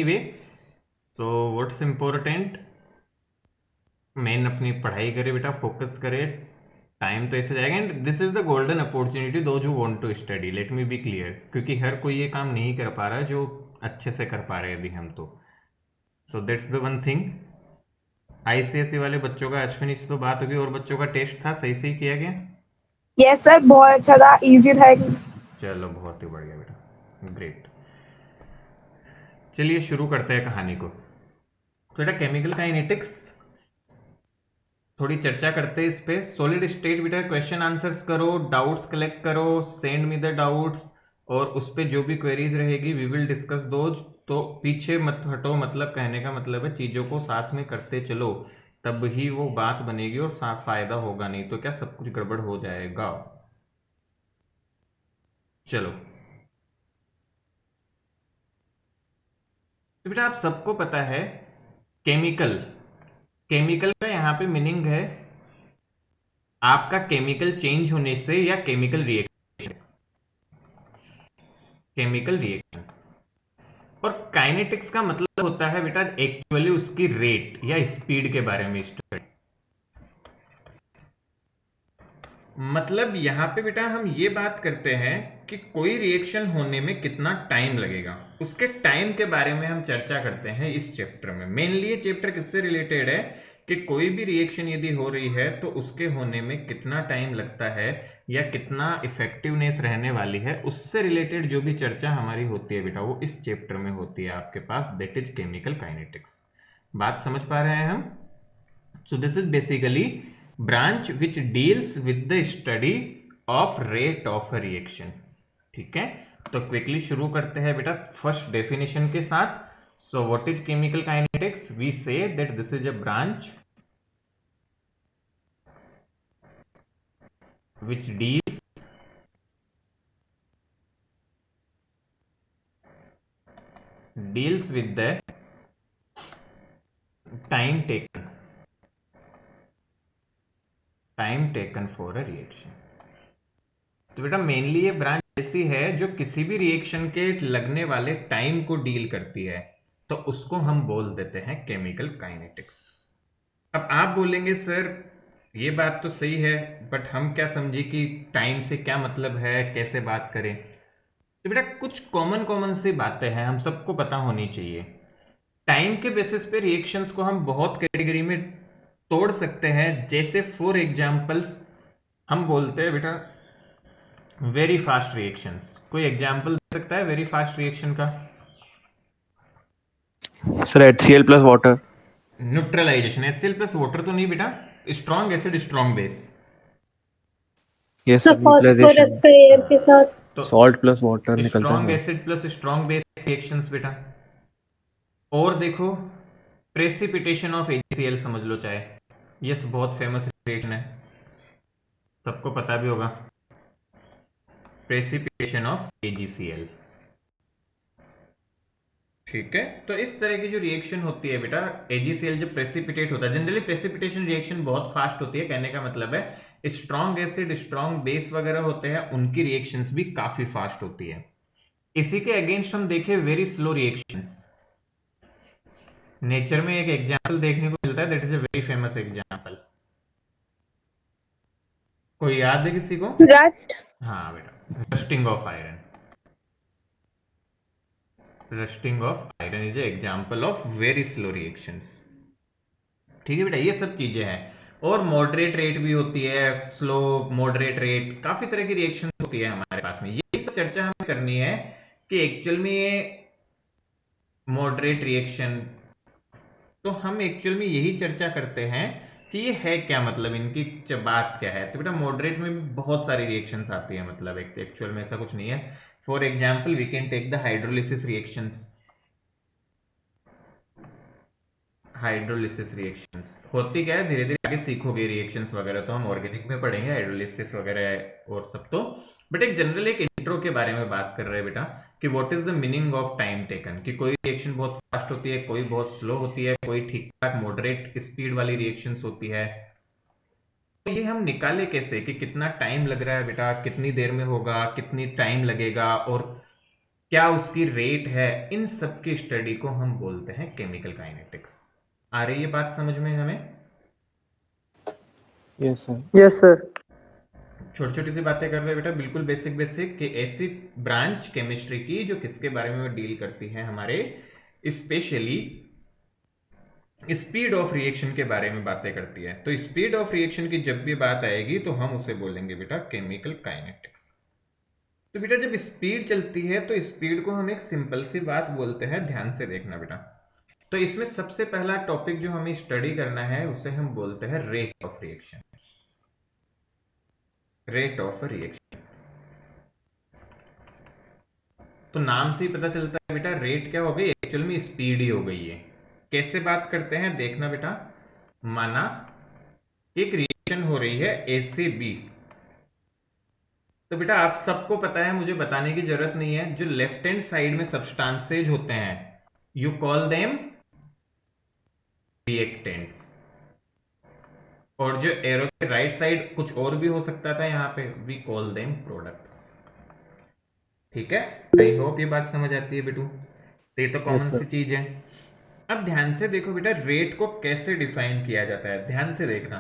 Anyway, so what's important, main अपनी पढ़ाई करे बेटा, फोकस करे, टाइम तो ऐसे जाएगा। And this is the golden opportunity those who want to study, let me be clear, क्योंकि हर कोई ये काम नहीं कर पा रहा है जो अच्छे से कर पा रहे हैं अभी हम तो। So that's the one thing. ICSE वाले बच्चों का अश्विनी से तो बात होगी, और बच्चों का टेस्ट था सही से ही किया गया? यस सर, बहुत अच्छा था, इजी था। चलो बहुत ही बढ़िया बेटा, ग्रेट। चलिए शुरू करते हैं कहानी को। तो बेटा केमिकल काइनेटिक्स, थोड़ी चर्चा करते हैं इस पे। सॉलिड स्टेट बेटा क्वेश्चन आंसर्स करो, डाउट्स कलेक्ट करो, सेंड मी द डाउट्स, और उस पे जो भी क्वेरीज रहेगी वी विल डिस्कस दोज। तो पीछे मत हटो, मतलब कहने का मतलब है चीज़ों को साथ में करते चलो, तब ही वो बात बनेगी और साफ फायदा होगा, नहीं तो क्या सब कुछ गड़बड़ हो जाएगा। चलो, तो बेटा आप सबको पता है केमिकल, केमिकल का यहाँ पे मीनिंग है आपका केमिकल चेंज होने से या केमिकल रिएक्शन, केमिकल रिएक्शन। और काइनेटिक्स का मतलब होता है बेटा एक्चुअली उसकी रेट या स्पीड के बारे में स्टडी। मतलब यहां पे बेटा हम ये बात करते हैं कि कोई रिएक्शन होने में कितना टाइम लगेगा, उसके टाइम के बारे में हम चर्चा करते हैं इस चैप्टर में। मेनली ये चैप्टर किससे रिलेटेड है कि कोई भी रिएक्शन यदि हो रही है तो उसके होने में कितना टाइम लगता है या कितना इफेक्टिवनेस रहने वाली है, उससे रिलेटेड जो भी चर्चा हमारी होती है बेटा वो इस चैप्टर में होती है आपके पास, दैट इज केमिकल काइनेटिक्स। बात समझ पा रहे हैं हम? So this is basically branch which deals with the study of rate of a reaction. ठीक है, तो क्विकली शुरू करते हैं बेटा फर्स्ट डेफिनेशन के साथ। So what is chemical kinetics? We say that this is a branch which deals with the time taken for a reaction। तो बेटा मेनली ये ब्रांच ऐसी है जो किसी भी रिएक्शन के लगने वाले टाइम को डील करती है, तो उसको हम बोल देते हैं केमिकल काइनेटिक्स। अब आप बोलेंगे सर ये बात तो सही है, बट हम क्या समझे कि टाइम से क्या मतलब है, कैसे बात करें? तो बेटा कुछ कॉमन कॉमन सी बातें हैं हम सबको पता होनी चाहिए। टाइम के बेसिस पे रिएक्शंस को हम बहुत कैटेगरी में तोड़ सकते हैं। जैसे फॉर एग्जांपल्स हम बोलते हैं बेटा वेरी फास्ट रिएक्शंस। कोई एग्जांपल दे सकता है वेरी फास्ट रिएक्शन का? Sir HCl plus water. Neutralisation. HCl plus water तो नहीं बेटा, strong acid strong base. Yes sir sir, phosphorus neutralisation. का एयर के साथ। तो सॉल्ट प्लस वाटर निकलता है strong sir. Acid plus strong base reactions बेटा। और देखो प्रेसिपिटेशन ऑफ AgCl समझ लो चाहे, यस बहुत फेमस रिएक्शन है, सबको पता भी होगा, प्रेसिपिटेशन ऑफ AgCl। ठीक है, तो इस तरह की जो रिएक्शन होती है बेटा, AgCl जब प्रेसिपिटेट होता है, जनरली प्रेसिपिटेशन रिएक्शन बहुत फास्ट होती है, कहने का मतलब है स्ट्रॉन्ग एसिड स्ट्रॉन्ग बेस वगैरह होते हैं उनकी रिएक्शंस भी काफी फास्ट होती है। इसी के अगेंस्ट हम देखें वेरी स्लो रिएक्शंस, नेचर में एक एग्जांपल देखने को मिलता है, that is a very famous example. कोई याद है किसी को? रस्ट। हाँ बेटा, rusting of iron. Rusting of iron is example of very slow reactions. ठीक है बेटा, ये सब चीजें हैं। और मॉडरेट रेट भी होती है, स्लो मॉडरेट रेट, काफी तरह की रिएक्शन होती है हमारे पास में। ये सब चर्चा हमें करनी है कि एक्चुअल में ये मॉडरेट रिएक्शन, तो हम एक्चुअल में यही चर्चा करते हैं कि ये है क्या, मतलब इनकी बात क्या है। तो बेटा मॉडरेट में भी बहुत सारी रिएक्शंस आती है, मतलब एक्चुअल में ऐसा कुछ नहीं है। For example we can take the hydrolysis reactions. Hydrolysis reactions होती क्या है, धीरे धीरे आगे सीखोगे रिएक्शंस वगैरह, तो हम ऑर्गेनिक में पढ़ेंगे हाइड्रोलिसिस वगैरह और सब तो। बट एक जनरल एक इंट्रो के बारे में बात कर रहे हैं बेटा कि what is the meaning of time taken, कि कोई रिएक्शन बहुत फास्ट होती है, कोई बहुत स्लो होती है, कोई ठीक ठाक मॉडरेट स्पीड वाली रिएक्शंस होती है। तो ये हम निकाले कैसे कि कितना टाइम लग रहा है बेटा, कितनी देर में होगा, कितनी टाइम लगेगा, और क्या उसकी रेट है, इन सब की स्टडी को हम बोलते हैं केमिकल काइनेटिक्स। आ रही है बात समझ में हमें? Yes sir. Yes sir. छोटी छोटी सी बातें कर रहे हैं बेटा, बिल्कुल बेसिक बेसिक, कि ऐसी ब्रांच केमिस्ट्री की जो किसके बारे में डील करती है, हमारे स्पेशली स्पीड ऑफ रिएक्शन के बारे में बातें करती है। तो स्पीड ऑफ रिएक्शन की जब भी बात आएगी तो हम उसे बोलेंगे बेटा केमिकल काइनेटिक्स। तो बेटा जब स्पीड चलती है तो स्पीड को हम एक सिंपल सी बात बोलते हैं, ध्यान से देखना बेटा। तो इसमें सबसे पहला टॉपिक जो हमें स्टडी करना है उसे हम बोलते हैं rate of reaction. Rate of reaction, तो नाम से ही पता चलता है बेटा रेट क्या हो गई, एक्चुअल में स्पीड ही हो गई है। कैसे बात करते हैं देखना बेटा, माना एक रिएक्शन हो रही है ए से बी। तो बेटा आप सबको पता है, मुझे बताने की जरूरत नहीं है, जो लेफ्ट हैंड साइड में सब्सटेंसेज होते हैं यू कॉल देम रिएक्टेंट्स, और जो एरो के राइट साइड कुछ और भी हो सकता था, यहां पे वी कॉल देम प्रोडक्ट्स। ठीक है, आई होप ये बात समझ आती है बेटू, तो ये तो कॉमन सी चीज है। अब ध्यान से देखो बेटा, रेट को कैसे डिफाइन किया जाता है, ध्यान से देखना।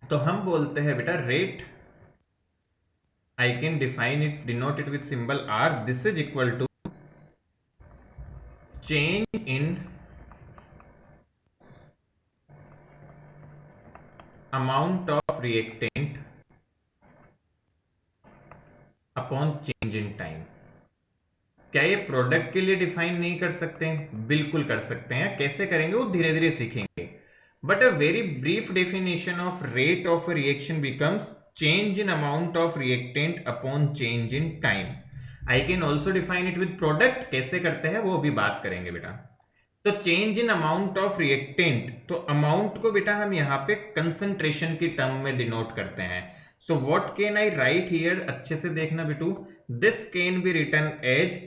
तो हम बोलते हैं बेटा rate, I can define it, denote it with symbol R, this is equal to change in amount of reactant upon change in time. क्या ये प्रोडक्ट के लिए डिफाइन नहीं कर सकते हैं? बिल्कुल कर सकते हैं। कैसे करेंगे वो धीरे धीरे सीखेंगे, but a very brief definition of rate of reaction becomes change in amount of reactant upon change in time. I can also define it with product, कैसे करते हैं वो भी बात करेंगे बेटा। तो change in amount of reactant, तो अमाउंट को बेटा हम यहाँ पे कंसंट्रेशन की टर्म में डिनोट करते हैं। So what can I write here, अच्छे से देखना बेटू, this can be written as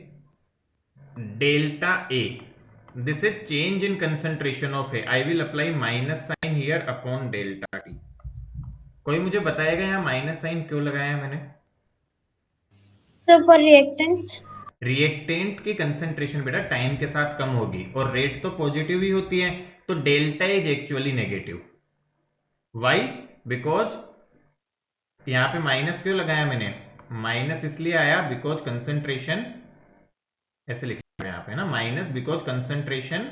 delta A, this is change in concentration of A. I will apply minus sign here upon delta T. कोई मुझे बताएगा यहाँ माइनस साइन क्यों लगाया मैंने? सो फॉर रिएक्टेंट, रिएक्टेंट की कंसंट्रेशन बेटा टाइम के साथ कम होगी और रेट तो पॉजिटिव ही होती है, तो delta is actually negative. Why? Because यहाँ पे माइनस क्यों लगाया मैंने? माइनस इसलिए आया बिकॉज कंसंट्रेशन, ऐसे लिखा यहाँ पे ना, minus because concentration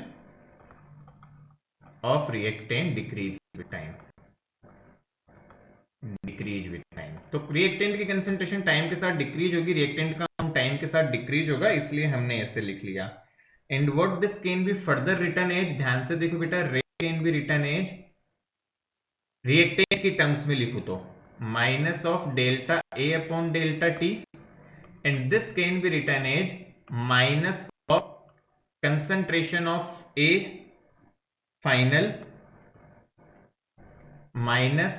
of reactant decrease with time, decrease with time. तो रिएक्टेंट की कंसंट्रेशन टाइम के साथ डिक्रीज होगी, रिएक्टेंट का टाइम के साथ डिक्रीज होगा, इसलिए हमने ऐसे लिख लिया। And what this can be further written as, ध्यान से देखो बेटा, rate can be written as, reactant की टर्म्स में लिखो तो minus of delta A upon delta T, and this can be written as minus of concentration of A final minus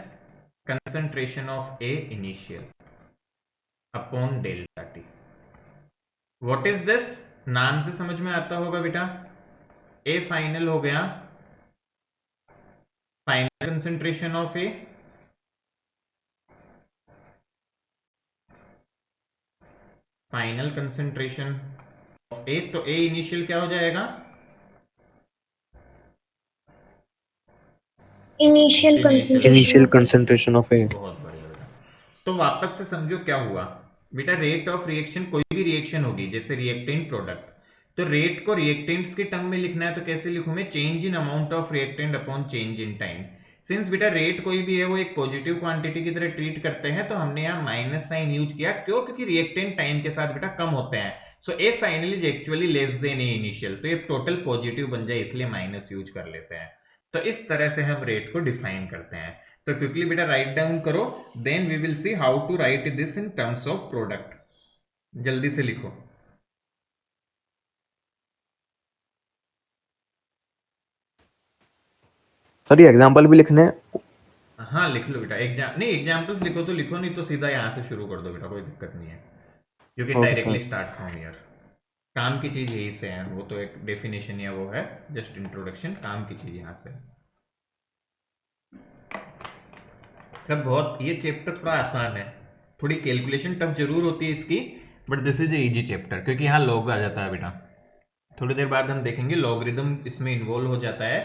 concentration of A initial upon delta T. What is this? नाम से समझ में आता होगा बेटा, A final हो गया final concentration of A, final concentration A, तो ए इनिशियल क्या हो जाएगा? Initial initial concentration of A. बहुत बढ़िया बेटा। तो वापस से समझो क्या हुआ बेटा, रेट ऑफ रिएक्शन, कोई भी रिएक्शन होगी जैसे रिएक्टेंट प्रोडक्ट, तो रेट को रिएक्टेंट्स के टर्म में लिखना है, तो कैसे लिखूं मैं? Change in amount of reactant upon change in time. Since बेटा रेट कोई भी है वो एक पॉजिटिव क्वांटिटी की तरह ट्रीट करते हैं, तो हमने यहाँ माइनस साइन यूज किया, क्यों? क्योंकि रिएक्टेंट टाइम के साथ बेटा कम होते हैं। So A final is actually less than A initial, तो ये टोटल पॉजिटिव बन जाए, इसलिए माइनस यूज कर लेते हैं। तो इस तरह से हम रेट को डिफाइन करते हैं। तो क्विकली बेटा राइट डाउन करो, then we will see how to write this in terms of product. जल्दी से लिखो। सर ये एग्जांपल भी लिखने हैं? हाँ लिख लो बेटा, नहीं एग्जांपल्स लिखो तो लिखो, नहीं तो सीधा यहाँ से शुरू कर दो बेटा, कोई दिक्कत नहीं है। You can directly start from here. काम की चीज यही से है, वो तो एक डेफिनेशन या वो है जस्ट इंट्रोडक्शन, काम की चीज यहाँ से। बहुत ये चैप्टर थोड़ा आसान है, थोड़ी कैलकुलेशन टफ जरूर होती है इसकी, but this is a easy chapter क्योंकि यहाँ लॉग आ जाता है बेटा। थोड़ी देर बाद हम देखेंगे लॉगरिदम इसमें इन्वॉल्व हो जाता है,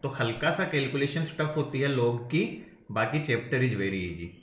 तो हल्का सा कैलकुलेशन टफ होती है लॉग की, बाकी chapter is very easy.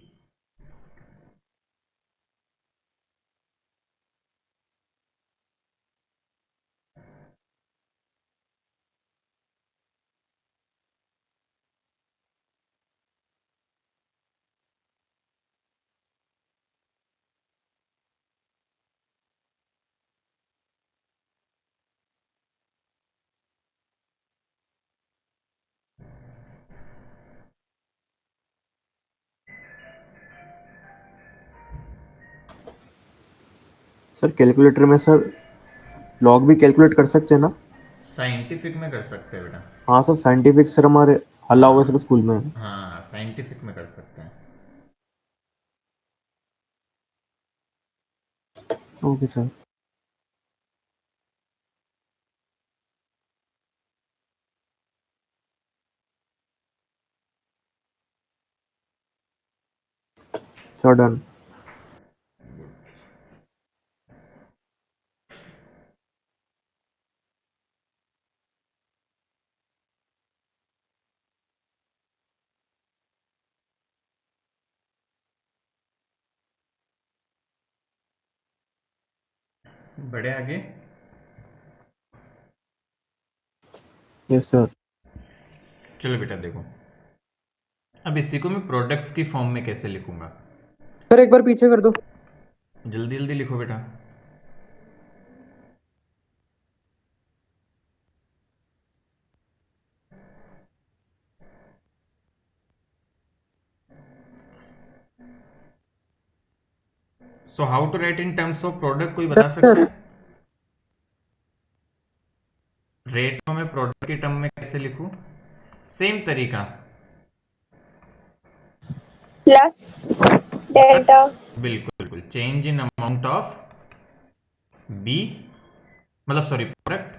Sir calculator में सर लॉग भी कैलकुलेट कर सकते हैं ना? साइंटिफिक में कर सकते हैं बेटा। हाँ सर, साइंटिफिक सर हमारे हल्ला हुआ सर स्कूल में। हाँ साइंटिफिक में कर सकते हैं। Okay sir. Sir done. बढ़े आगे। Yes sir. चलो बेटा देखो, अब इसी को मैं प्रोडक्ट्स की फॉर्म में कैसे लिखूंगा। सर एक बार पीछे कर दो। जल्दी जल्दी लिखो बेटा। So how to write in terms of product, कोई बता सकता है? रेट को मैं प्रोडक्ट के टर्म में कैसे लिखूं? सेम तरीका, प्लस डेल्टा। बिल्कुल बिल्कुल, change in amount of B, मतलब sorry product,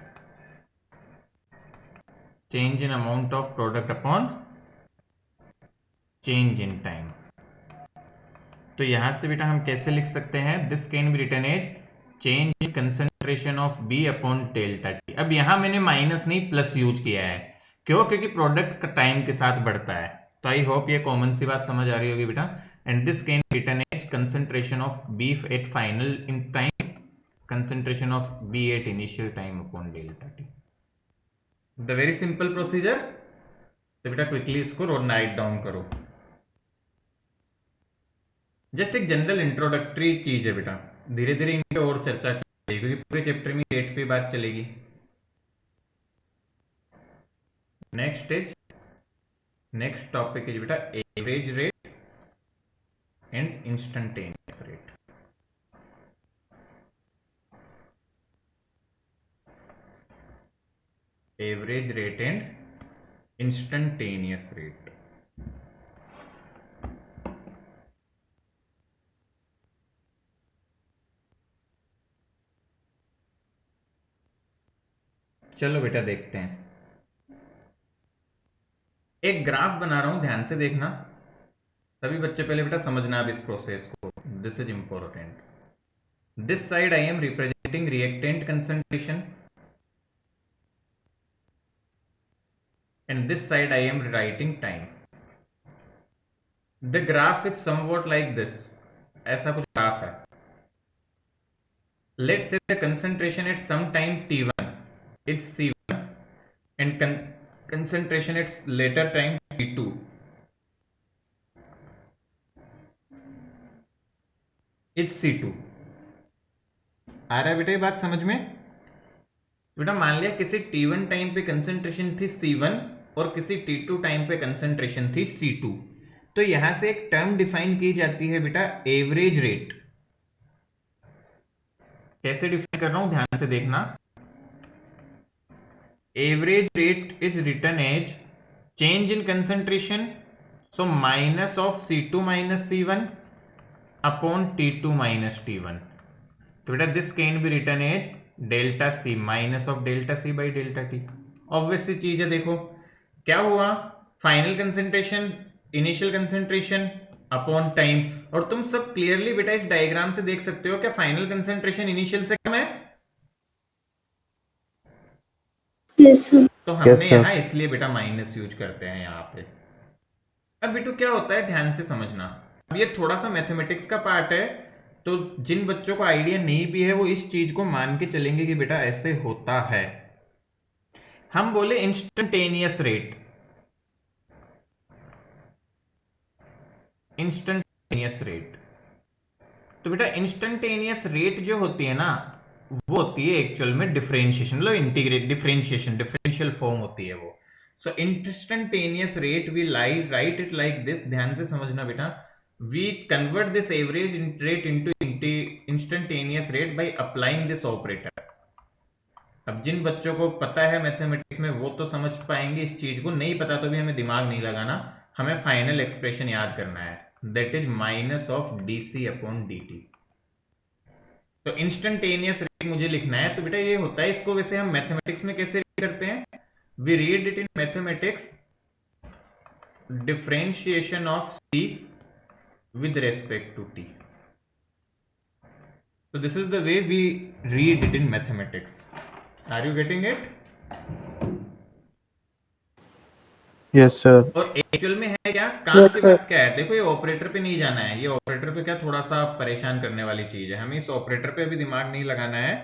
change in amount of product upon change in time. तो यहां से बेटा हम कैसे लिख सकते हैं, this can be written as change in concentration of B upon delta T. अब यहां मैंने माइनस नहीं प्लस यूज किया है, क्यों? क्योंकि प्रोडक्ट का टाइम के साथ बढ़ता है। तो आई होप ये कॉमन सी बात समझ आ रही होगी बेटा। And this can be written as concentration of B at final in time, concentration of B at initial time upon delta T. The very simple procedure. तो बेटा क्विकली इसको राइट डाउन करो। जस्ट एक जनरल इंट्रोडक्टरी चीज है बेटा, धीरे धीरे इनके और चर्चा चलेगी क्योंकि पूरे चैप्टर में रेट पे बात चलेगी। नेक्स्ट टॉपिक इज बेटा average rate and instantaneous rate. Average rate and instantaneous rate. चलो बेटा देखते हैं। एक ग्राफ बना रहा हूं, ध्यान से देखना सभी बच्चे, पहले बेटा समझना अब इस प्रोसेस को, this is important. This side I am representing reactant concentration and this side I am writing time. The graph is somewhat like this, ऐसा कुछ ग्राफ है। Let's say the concentration at some time t1 it's c1 and concentration at later time t2 it's c2। आ रहा है बेटा ये बात समझ में? बेटा मान लिया किसी t1 टाइम पे कंसंट्रेशन थी c1 और किसी t2 टाइम पे कंसंट्रेशन थी c2, तो यहां से एक टर्म डिफाइन की जाती है बेटा एवरेज रेट। कैसे डिफाइन कर रहा हूं, ध्यान से देखना। Average rate is written as change in concentration, so minus of c2 minus c1 upon t2 minus t1। तो बेटा this can be written as delta C minus of delta C by delta T. Obvious सी चीज है, देखो क्या हुआ, final concentration initial concentration upon time, और तुम सब क्लियरली बेटा इस डायग्राम से देख सकते हो क्या फाइनल कंसेंट्रेशन इनिशियल से कम है। Yes, sir. तो हमने Yes, sir. यहाँ इसलिए बेटा माइनस यूज करते हैं यहाँ पे। अब बेटू क्या होता है ध्यान से समझना, अब ये थोड़ा सा मैथमेटिक्स का पार्ट है, तो जिन बच्चों को आइडिया नहीं भी है वो इस चीज को मान के चलेंगे कि बेटा ऐसे होता है। हम बोले इंस्टेंटेनियस रेट, इंस्टेंटेनियस रेट, तो बेटा इंस्टेंटेनियस रेट जो होती है ना वो होती है एक्चुअल में डिफरेंशिएशन, मतलब इंटीग्रेट डिफरेंशिएशन, डिफरेंशियल फॉर्म होती है वो। So instantaneous rate we write it like this, ध्यान से समझना बेटा, we convert this average rate into instantaneous rate by applying this operator. अब जिन बच्चों को पता है मैथमेटिक्स में वो तो समझ पाएंगे इस चीज को, नहीं पता तो भी हमें दिमाग नहीं लगाना, हमें फाइनल एक्सप्रेशन याद करना है, that is minus of DC upon dt। तो इंस्टेंटेनियस रेट मुझे लिखना है, तो बेटा ये होता है, इसको वैसे हम मैथमेटिक्स में कैसे रीड करते हैं, we read it in mathematics differentiation of c with respect to t। so this is the way we read it in mathematics, are you getting it? Yes, sir. और एक्चुअल में है क्या, काम Yes, की sir. बात क्या है, देखो ये ऑपरेटर पे नहीं जाना है, ये ऑपरेटर पे क्या थोड़ा सा परेशान करने वाली चीज है, हमें इस ऑपरेटर पे अभी दिमाग नहीं लगाना है।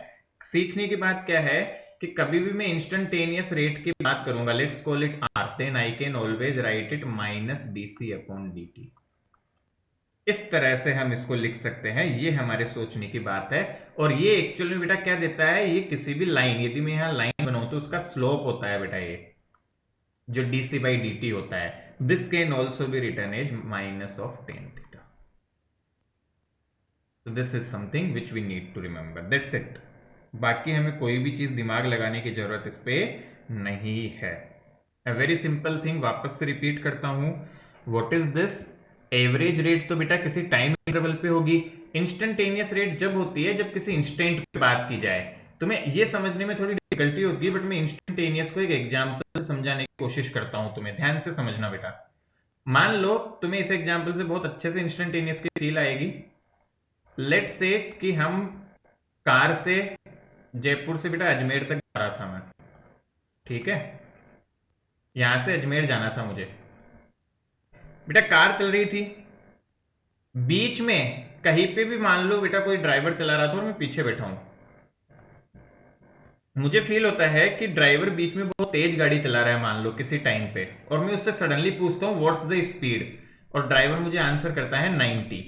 सीखने की बात क्या है कि कभी भी मैं इंस्टेंटेनियस रेट की बात करूंगा, let's call it r, then I can always write it minus dc upon dt। इस तरह से हम इसको लिख सकते हैं, ये हमारे सोचने की बात है। और ये एक्चुअल में बेटा क्या देता है, ये किसी भी लाइन, यदि मैं यहाँ लाइन बनाऊं तो उसका स्लोप होता है बेटा ये जो dc by dt होता है, this can also be written as minus of ten theta. तो this is something which we need to remember, that's it. बाकी हमें कोई भी चीज दिमाग लगाने की जरूरत इस पे नहीं है। अ वेरी सिंपल थिंग, वापस से रिपीट करता हूं, what is this, average rate तो बेटा किसी टाइम इंटरवल पे होगी, इंस्टेंटेनियस रेट जब होती है जब किसी इंस्टेंट पे बात की जाए। तुम्हें ये समझने में थोड़ी डिफिकल्टी होती है, बट मैं इंस्टेंटेनियस को एक एग्जांपल से समझाने की कोशिश करता हूं, तुम्हें ध्यान से समझना बेटा। मान लो तुम्हें इस एग्जांपल से बहुत अच्छे से इंस्टेंटेनियस की फील आएगी। लेट्स से कि हम कार से जयपुर से बेटा अजमेर तक जा रहा था मैं, ठीक है, यहां से अजमेर जाना था मुझे, बेटा कार चल रही थी, बीच में कहीं पे भी मान लो बेटा कोई ड्राइवर चला रहा था और मैं पीछे बैठा हूं, मुझे फील होता है कि ड्राइवर बीच में बहुत तेज गाड़ी चला रहा है मान लो किसी टाइम पे, और मैं उससे सडनली पूछता हूं व्हाट्स द स्पीड, और ड्राइवर मुझे आंसर करता है 90।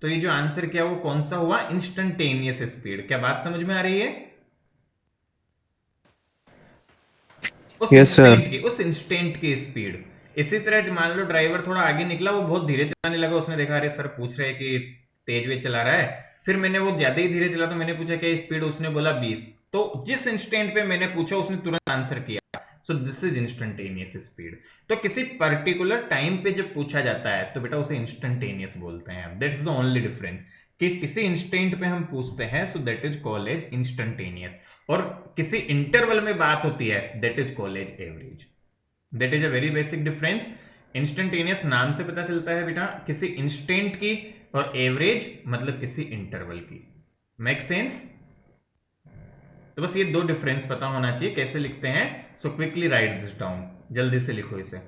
तो ये जो आंसर किया वो कौन सा हुआ, इंस्टेंटेनियस स्पीड। क्या बात समझ में आ रही है? Yes, sir. उस इंस्टेंट की स्पीड। इसी तरह मान लो ड्राइवर थोड़ा आगे निकला, वो बहुत धीरे चलाने लगा, उसने देखा अरे सर पूछ रहे हैं कि तेज वे चला रहा है, फिर मैंने वो ज्यादा ही धीरे चला तो मैंने पूछा क्या स्पीड, उसने बोला 20। तो जिस इंस्टेंट पे मैंने पूछा उसने तुरंत आंसर किया, so this is instantaneous speed. तो किसी पर्टिकुलर टाइम पे जब पूछा जाता है तो बेटा उसे इंस्टेंटेनियस बोलते हैं, दैट्स द ओनली डिफरेंस, कि किसी इंस्टेंट पे हम पूछते हैं so that is called as instantaneous, और किसी इंटरवल में बात होती है that is called as average. That is a very basic difference. Instantaneous नाम से पता चलता है बेटा किसी इंस्टेंट की, और एवरेज मतलब किसी इंटरवल की। Make sense? तो बस ये दो डिफरेंस पता होना चाहिए कैसे लिखते हैं। So quickly write this down, जल्दी से लिखो इसे।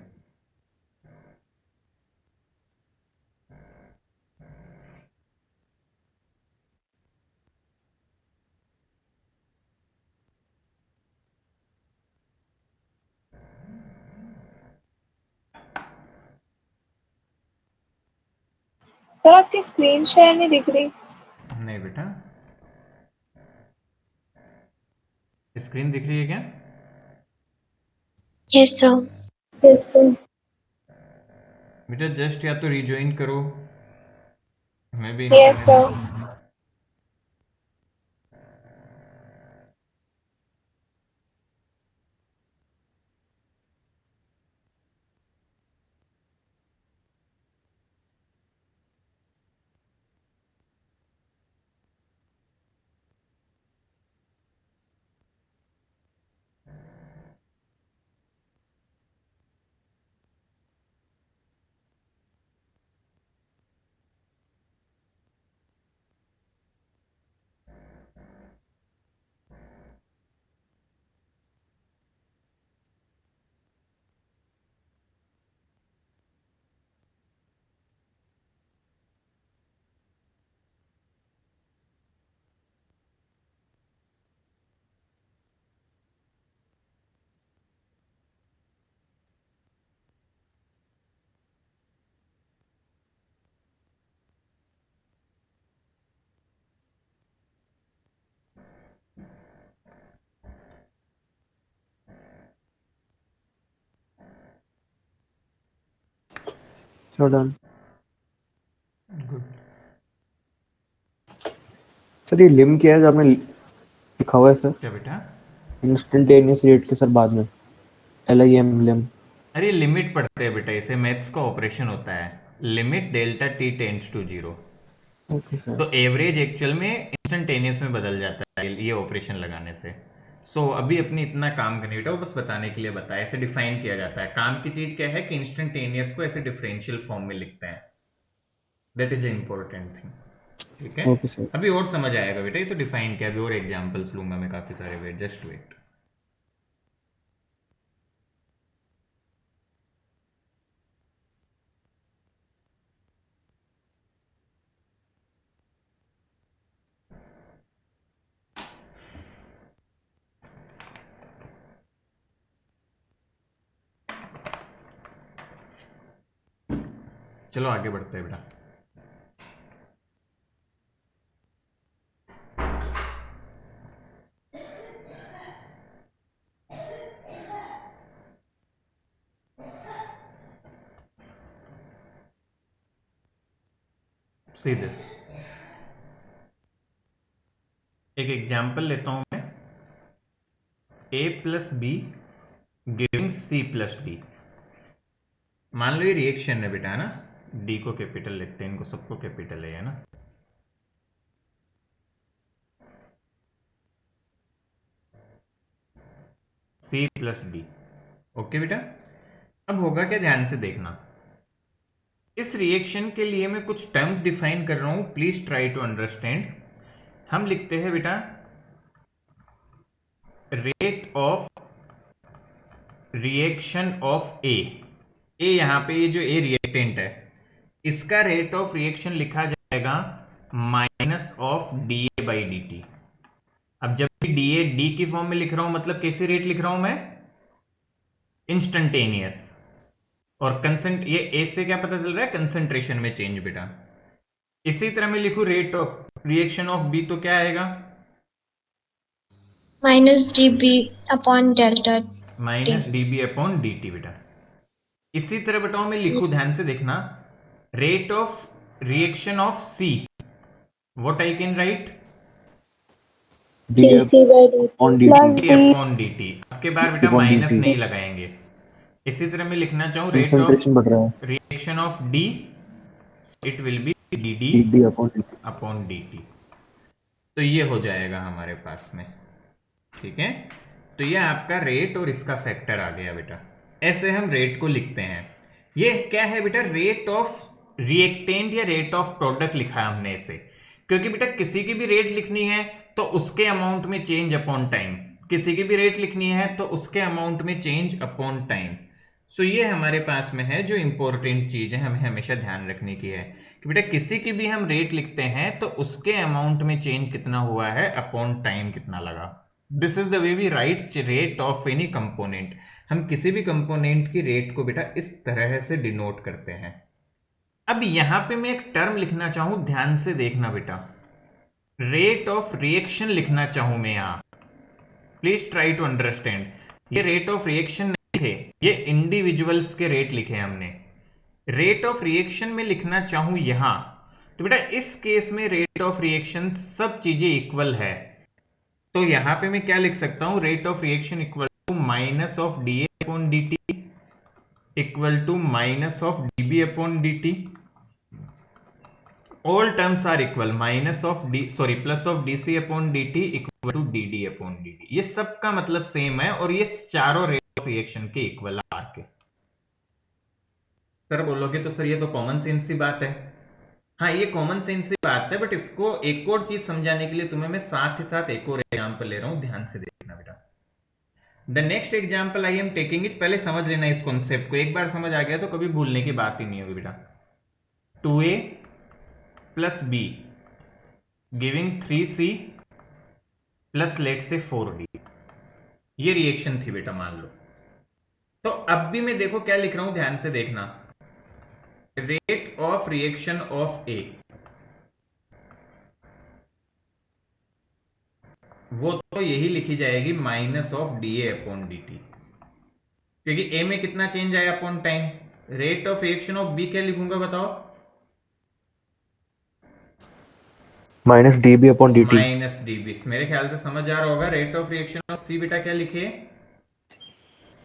सर आपकी स्क्रीन शेयर नहीं दिख रही। नहीं बेटा, स्क्रीन दिख रही है क्या? Yes, sir. Yes sir. बेटा जस्ट या तो रिज्वाइन करो, मैं भी yes sir. Sir done. Good. Sir ये लिम क्या है जो आपने लिखा हुआ है सर? क्या बेटा? इंस्टेंटेनियस रेट के सर बाद में LIM लिम। अरे लिमिट पढ़ते हैं बेटा, इसे मैथ्स का ऑपरेशन होता है, limit delta T tends to zero. Okay sir. तो एवरेज एक्चुअल में इंस्टेंटेनियस में बदल जाता है ये ऑपरेशन लगाने से। सो अभी अपनी इतना काम करने बेटा, वो बस बताने के लिए बताया, ऐसे डिफाइन किया जाता है। काम की चीज क्या है कि इंस्टेंटेनियस को ऐसे डिफरेंशियल फॉर्म में लिखते हैं, दैट इज इंपॉर्टेंट थिंग। ठीक है, ओके सर। अभी और समझ आएगा बेटा, ये तो डिफाइन किया, अभी और एग्जांपल्स लूंगा मैं काफी सारे, वेट जस्ट वेट। चलो आगे बढ़ते हैं बेटा। सी दिस, एक एग्जांपल लेता हूं मैं, a plus B giving c plus D. मान लो ये रिएक्शन है बेटा, है ना, d को कैपिटल लिखते हैं, इनको सबको कैपिटल है ना। c प्लस डी, ओके बेटा। अब होगा क्या, ध्यान से देखना, इस रिएक्शन के लिए मैं कुछ टर्म्स डिफाइन कर रहा हूं, प्लीज ट्राई टू अंडरस्टैंड। हम लिखते हैं बेटा रेट ऑफ रिएक्शन ऑफ ए। यहां पे ये जो ए रिएक्टेंट है, इसका रेट ऑफ रिएक्शन लिखा जाएगा minus of d A by D T. अब जब भी डी ए डी की फॉर्म में लिख रहा हूं, मतलब कैसे रेट लिख रहा हूं मैं, इंस्टेंटेनियस। और कंसेंट, ये ए से क्या पता चल रहा है, कंसेंट्रेशन में चेंज बेटा। इसी तरह मैं लिखूं rate of reaction of B, तो क्या आएगा, minus dB upon delta minus t. D B upon D T बेटा। इसी तरह बेटा मैं लिखूं, ध्यान से देखना, rate of reaction of C, what I can write, DC by on dt dt plus D d upon D T. आपके बार बेटा upon माइनस dt। नहीं लगाएंगे। इसी तरह मैं लिखना चाहूं रेट ऑफ कंसंट्रेशन बढ़ रहा है। Reaction of D, it will be D D dd upon dt। Upon D T. तो ये हो जाएगा हमारे पास में, ठीक है। तो ये आपका रेट और इसका फैक्टर आ गया बेटा, ऐसे हम रेट को लिखते हैं। ये क्या है बेटा, रेट ऑफ रिएक्टेंट या रेट ऑफ प्रोडक्ट लिखा है हमने इसे, क्योंकि बेटा किसी की भी रेट लिखनी है तो उसके अमाउंट में चेंज अपॉन टाइम, किसी की भी रेट लिखनी है तो उसके अमाउंट में चेंज अपॉन टाइम। सो ये हमारे पास में है जो इंपॉर्टेंट चीज है, हमें हमेशा ध्यान रखने की है कि बेटा किसी की भी हम रेट लिखते हैं तो उसके अमाउंट में चेंज कितना हुआ है अपॉन टाइम कितना लगा। This is the way we write rate of any component. हम किसी भी कंपोनेंट की रेट को बेटा इस तरह से डिनोट करते हैं। अब यहां पे मैं एक टर्म लिखना चाहूं, ध्यान से देखना बेटा, रेट ऑफ रिएक्शन लिखना चाहूं मैं यहां, प्लीज ट्राई टू अंडरस्टैंड। ये रेट ऑफ रिएक्शन नहीं थे, ये इंडिविजुअल्स के रेट लिखे हमने। रेट ऑफ रिएक्शन में लिखना चाहूं यहां, तो बेटा इस केस में रेट ऑफ रिएक्शन सब चीजें इक्वल है, तो यहां पे मैं क्या लिख सकता हूं, rate of reaction equal to minus of d A upon D t equal to minus of d B upon D t. All terms are equal, minus of d sorry plus of d C upon D t equal to d D upon D t. ये सबका मतलब same है और ये चारों rate of reaction के equal are के। Sir बोलोगे तो सर ये तो कॉमन सेंस की बात है। हाँ ये कॉमन सेंस की बात है, बट इसको एक और चीज समझाने के लिए तुम्हें मैं साथ ही साथ एक और एग्जांपल ले रहा हूं, ध्यान से देखना बेटा। The next example I am taking it, पहले समझ लेना इस कॉन्सेप्ट को, एक बार समझ आ गया तो कभी भूलने की बात ही नहीं होगी बेटा। 2a plus B giving 3c plus let say 4d, ये रिएक्शन थी बेटा मान लो। तो अब भी मैं देखो क्या लिख रहा हूं, ध्यान से देखना, rate of reaction of A, वो तो यही लिखी जाएगी minus of d A upon D t, क्योंकि ए में कितना चेंज आया upon time, rate of reaction of B क्या लिखूंगा बताओ? Minus d B upon D t. Minus d B. मेरे ख्याल से समझ आ रहा होगा। Rate of reaction of C बेटा क्या लिखे?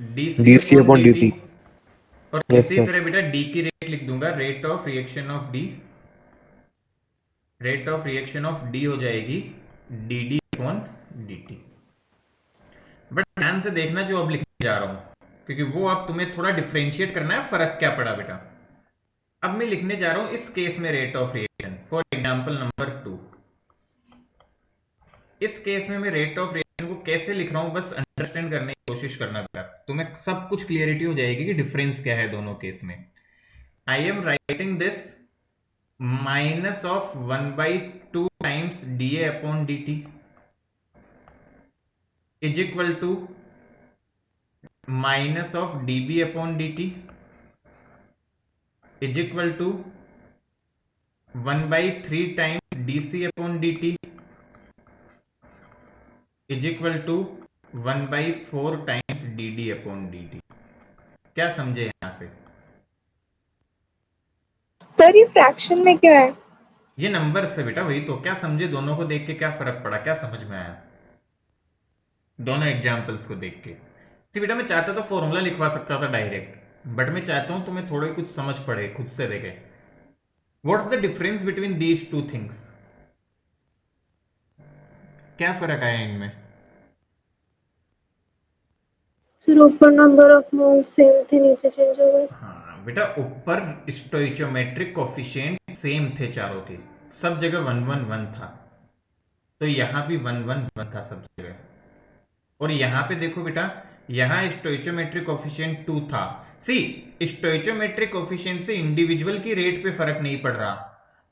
D C d C upon upon d d t. T. और यस इसी सर। तरह बेटा डी की रेट लिख दूंगा, rate of reaction of D. Rate of reaction of D हो जाएगी D D upon D T. But ध्यान से देखना जो अब लिखने जा रहा हूं, क्योंकि वो अब तुम्हें थोड़ा डिफ्रेंशिएट करना है, फर्क क्या पड़ा बेटा। अब मैं लिखने जा रहा हूं इस केस में rate of reaction, for example number 2। इस केस में मैं रेट ऑफ रिएक्शन को कैसे लिख रहा हूं बस अंडरस्टैंड करने की कोशिश करना बेटा, तुम्हें सब कुछ क्लियरिटी हो जाएगी कि डिफरेंस क्या है दोनों केस में। I am writing this minus of 1/2 times d A upon D t is equal to minus of d B upon D t is equal to 1/3 times d C upon D t is equal to 1/4 times d D upon D t. क्या समझे यहां से? Sir ये fraction में क्यों है? ये number से बेटा, वही तो। क्या समझे दोनों को देख के? क्या फर्क पड़ा? क्या समझ में आया दोनों एग्जाम्पल्स को देख के? सी बेटा मैं चाहता तो फॉर्मूला लिखवा सकता था डायरेक्ट, बट मैं चाहता हूं तुम्हें थोड़ी कुछ समझ पड़े, खुद से देखे। What's the difference between these two things? क्या फर्क आया इनमें? सर ऊपर नंबर ऑफ मोल सेम थे, नीचे चेंज हो गए। हाँ बेटा, ऊपर स्टोइचोमेट्रिक कोफिशिएंट सेम थे चारों के, सब जगह 1 1 1 था। तो यहां भी 1 1 1 था सब जगह। और यहां पे देखो बेटा, यहां स्टोइचोमेट्रिक कोफिशिएंट 2 था। सी, स्टोइचोमेट्रिक कोफिशिएंट से इंडिविजुअल की रेट पे फर्क नहीं पड़ रहा,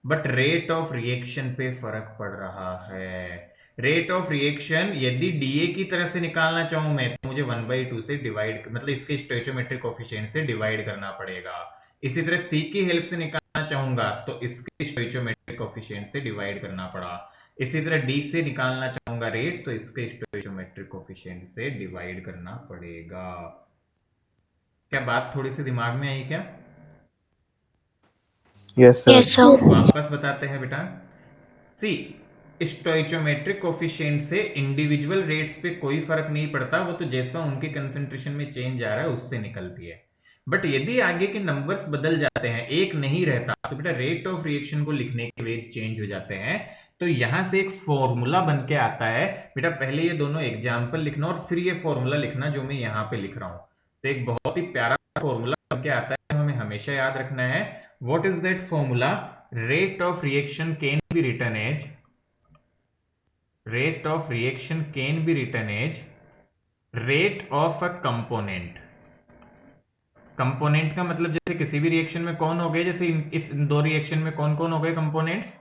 बट रेट ऑफ रिएक्शन पे फर्क पड़ रहा है। रेट ऑफ रिएक्शन यदि डीए की तरह से निकालना चाहूं मैं, तो मुझे 1/2 से डिवाइड, मतलब इसके स्टोइचोमेट्रिक कोफिशिएंट से डिवाइड करना पड़ेगा। इसी तरह सी की हेल्प से निकालना चाहूंगा तो इसके स्टोइचोमेट्रिक कोफिशिएंट से डिवाइड करना पड़ा। इसी तरह डी से निकालना चाहूंगा रेट, तो इसके स्टोइचोमेट्रिक कोफिशिएंट से डिवाइड करना पड़ेगा। क्या बात थोड़ी सी दिमाग में आई क्या? Yes sir. Yes, sir. वापस बताते हैं बेटा। सी, स्टोइचोमेट्रिक कोफिशिएंट से इंडिविजुअल रेट्स पे कोई फर्क नहीं पड़ता, वो तो जैसा उनके कंसंट्रेशन में चेंज आ रहा है उससे निकलती है। बट यदि आगे के नंबर्स बदल जाते हैं, एक नहीं रहता, तो बेटा रेट ऑफ रिएक्शन को लिखने के वे चेंज हो जाते हैं। तो यहां से एक फॉर्मूला बन के आता है बेटा। पहले ये दोनों एग्जाम्पल लिखना और फिर ये फॉर्मूला लिखना जो मैं यहाँ पे लिख रहा हूं। तो एक बहुत ही प्यारा फॉर्मूला बन के आता है, हमें हमेशा याद रखना है। What is that formula? Rate of reaction can be written as, rate of reaction can be written as rate of a component। Component का मतलब जैसे किसी भी रिएक्शन में कौन हो गए, जैसे इस दो रिएक्शन में कौन कौन हो गए components?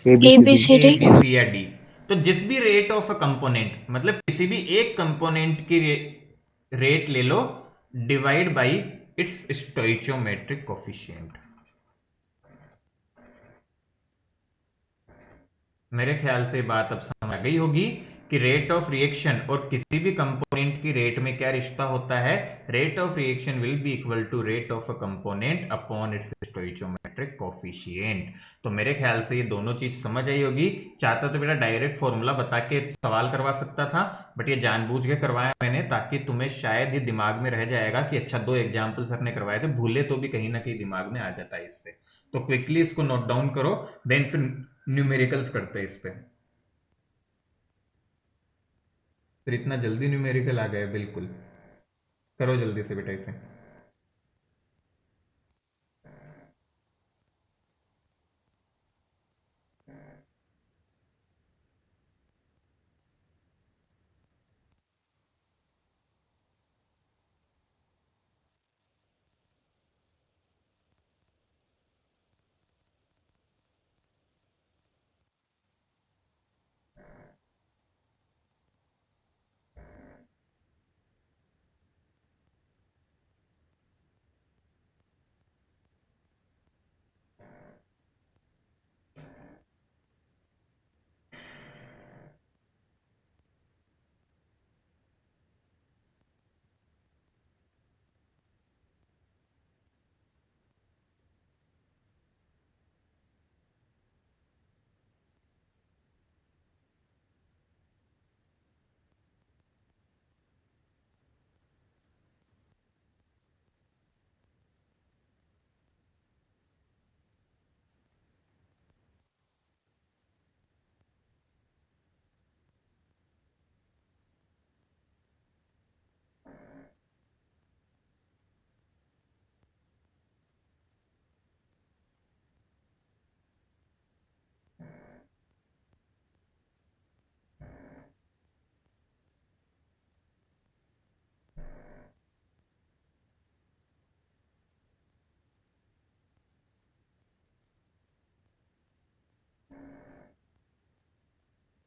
A B A, B, C C, A, D. B, C या डी। तो जिस भी रेट ऑफ अ कंपोनेंट, मतलब किसी भी एक कंपोनेंट की रेट ले लो, divide by its stoichiometric coefficient. मेरे ख्याल से बात अब समझ आ गई होगी कि रेट ऑफ रिएक्शन और किसी भी कंपोनेंट की रेट में क्या रिश्ता होता है। Rate of reaction will be equal to rate of a component upon its stoichiometric coefficient. तो मेरे ख्याल से ये दोनों चीज समझ आई होगी। चाहता तो बेटा डायरेक्ट फॉर्मूला बता के सवाल करवा सकता था, बट ये जानबूझ के करवाया मैंने ताकि तुम्हें शायद ये दिमाग में रह जाएगा कि अच्छा 2 एग्जाम्पल सर ने करवाए थे, भूले तो भी कहीं ना कहीं दिमाग में आ जाता है इससे। तो क्विकली इसको नोट डाउन करो, देन फिर न्यूमेरिकल्स करते हैं इस पे। फिर इतना जल्दी न्यूमेरिकल आ गए, बिल्कुल करो जल्दी से बेटा इसे।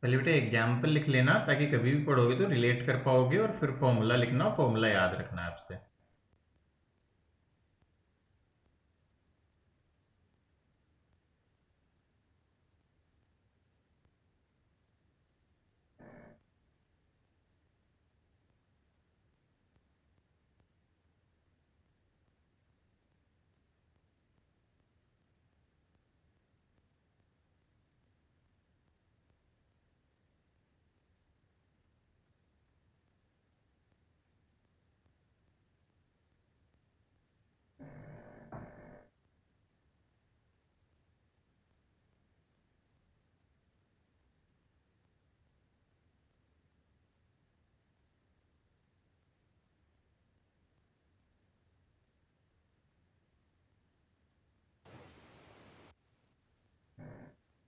पहले बेटा एग्जाम्पल लिख लेना ताकि कभी भी पढ़ोगे तो रिलेट कर पाओगे, और फिर फॉर्मूला लिखना, फॉर्मूला याद रखना है आपसे।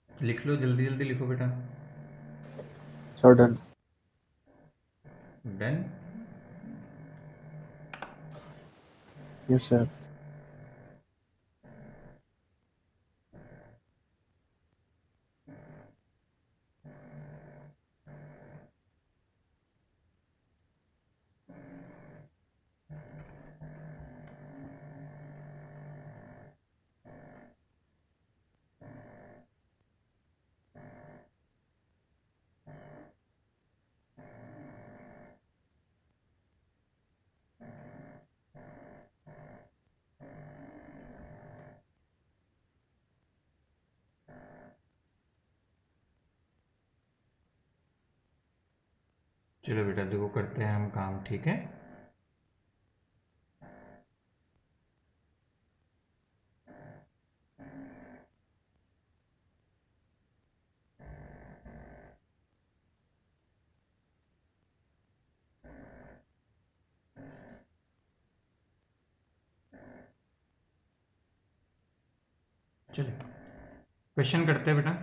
लिख लो, जल्दी जल्दी लिखो बेटा। Sir done. Done. Yes sir. चलो बेटा देखो करते हैं हम काम, ठीक है। चलिए क्वेश्चन करते हैं बेटा।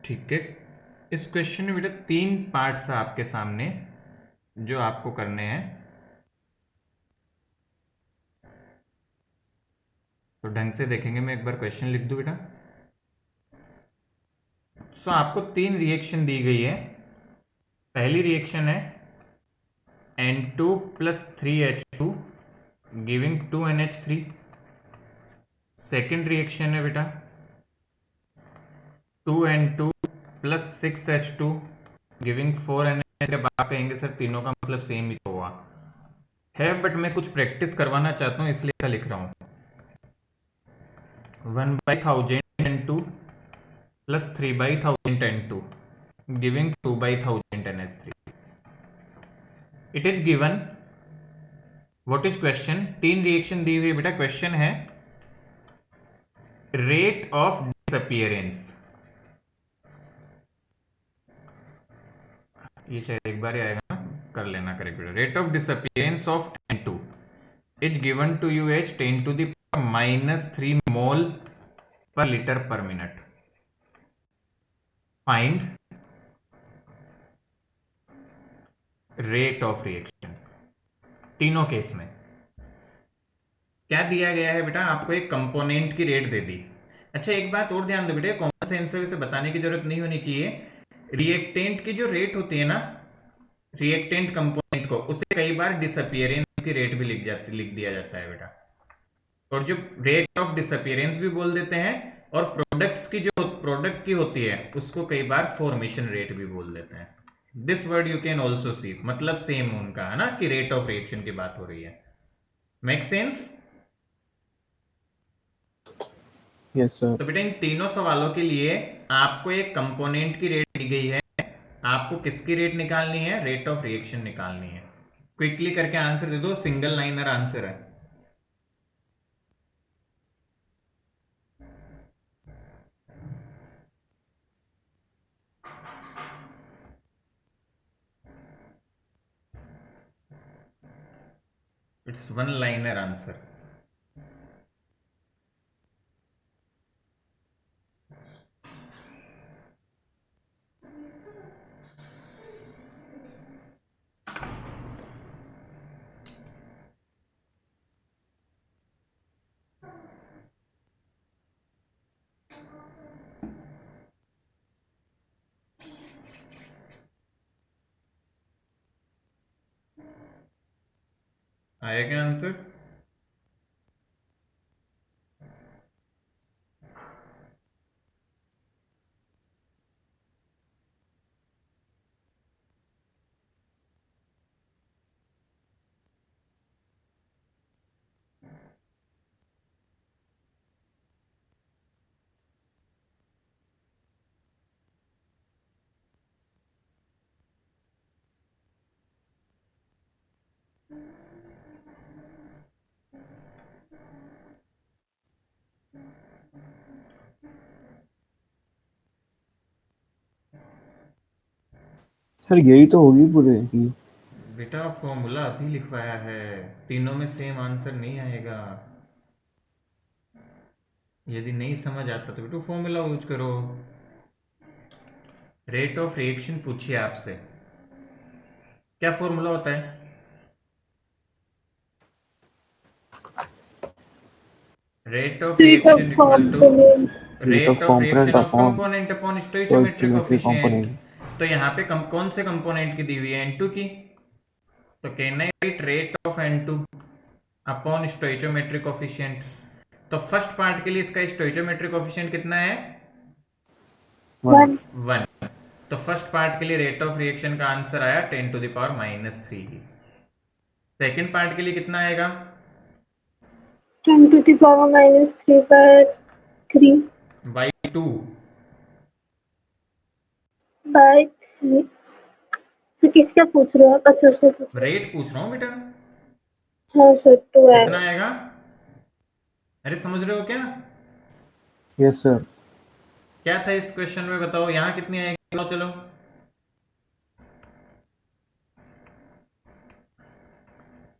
ठीक है, इस क्वेश्चन में बेटा 3 पार्ट्स हैं आपके सामने जो आपको करने हैं, तो ढंग से देखेंगे। मैं एक बार क्वेश्चन लिख दूं बेटा। सो आपको 3 रिएक्शन दी गई है। पहली रिएक्शन है N2 plus 3H2 giving 2NH3। Second reaction है बेटा 2N2 plus 6H2 giving 4NH। के बाद कहेंगे सर तीनों का मतलब सेम ही तो हुआ है, बट मैं कुछ प्रैक्टिस करवाना चाहता हूँ इसलिए ऐसा लिख रहा हूँ। 1/1000 N2 plus 3/1000 N2 giving 2/1000 NH3। It is given, what is question. 3 reaction दी हुई बेटा, क्वेश्चन है रेट ऑफ डिसअपियरेंस। ये शायद एक बार ही आएगा ना, कर लेना करेक्ट बेटा। Rate of disappearance of N2 is given to you as 10⁻³ mole per litre per minute. Find rate of reaction. तीनों केस में क्या दिया गया है बेटा, आपको एक कंपोनेंट की रेट दे दी। अच्छा एक बात और ध्यान दो बेटा, कॉमन सेंस से बताने की जरूरत नहीं होनी चाहिए। रिएक्टेंट की जो रेट होती है ना, रिएक्टेंट कंपोनेंट को, उसे कई बार डिसअपियरेंस की रेट भी लिख दिया जाता है बेटा। और जो रेट ऑफ डिसअपियरेंस भी बोल देते हैं, और प्रोडक्ट्स की जो प्रोडक्ट की होती है उसको कई बार फॉर्मेशन रेट भी बोल देते हैं। This word you can also see, मतलब सेम उनका है ना, कि रेट ऑफ रिएक्शन की बात हो रही है। Make sense? Yes sir. तो बेटा इन तीनों सवालों के लिए आपको एक कंपोनेंट की रेट दी गई है, आपको किसकी रेट निकालनी है, रेट ऑफ रिएक्शन निकालनी है। क्विकली करके आंसर दे दो, सिंगल लाइनर आंसर है। It's one liner answer. आया क्या आंसर? सर यही तो होगी पूरे की। बेटा फॉर्मूला अभी लिखवाया है, तीनों में सेम आंसर नहीं आएगा। यदि नहीं समझ आता तो बेटा फॉर्मूला यूज करो। रेट ऑफ रिएक्शन पूछिए आपसे, क्या फॉर्मूला होता है? Rate of Rate of reaction equal to component. Rate rate of of component reaction of upon component upon stoichiometric stoichiometric coefficient. Component. तो यहाँ पे कौन से कंपोनेंट की दी हुई है? N2 की। तो can I write rate of N2 upon stoichiometric coefficient. तो फर्स्ट पार्ट के लिए इसका स्टोइचोमेट्रिक कोफिशिएंट कितना है? 1। 1। तो फर्स्ट पार्ट के लिए रेट ऑफ रिएक्शन का आंसर आया 10⁻³ सेकेंड पार्ट के लिए कितना आएगा? 10⁻³ बाई 2। by 3। तो किसका पूछ रहे हो आप? अच्छा उसको पूछ रहे रेट पूछ रहा हूँ बेटा, हो। हाँ सर, 2 कितना आएगा। आएगा? अरे समझ रहे हो क्या? Yes sir. क्या था इस क्वेश्चन में बताओ, यहाँ कितनी आएगी? बताओ चलो।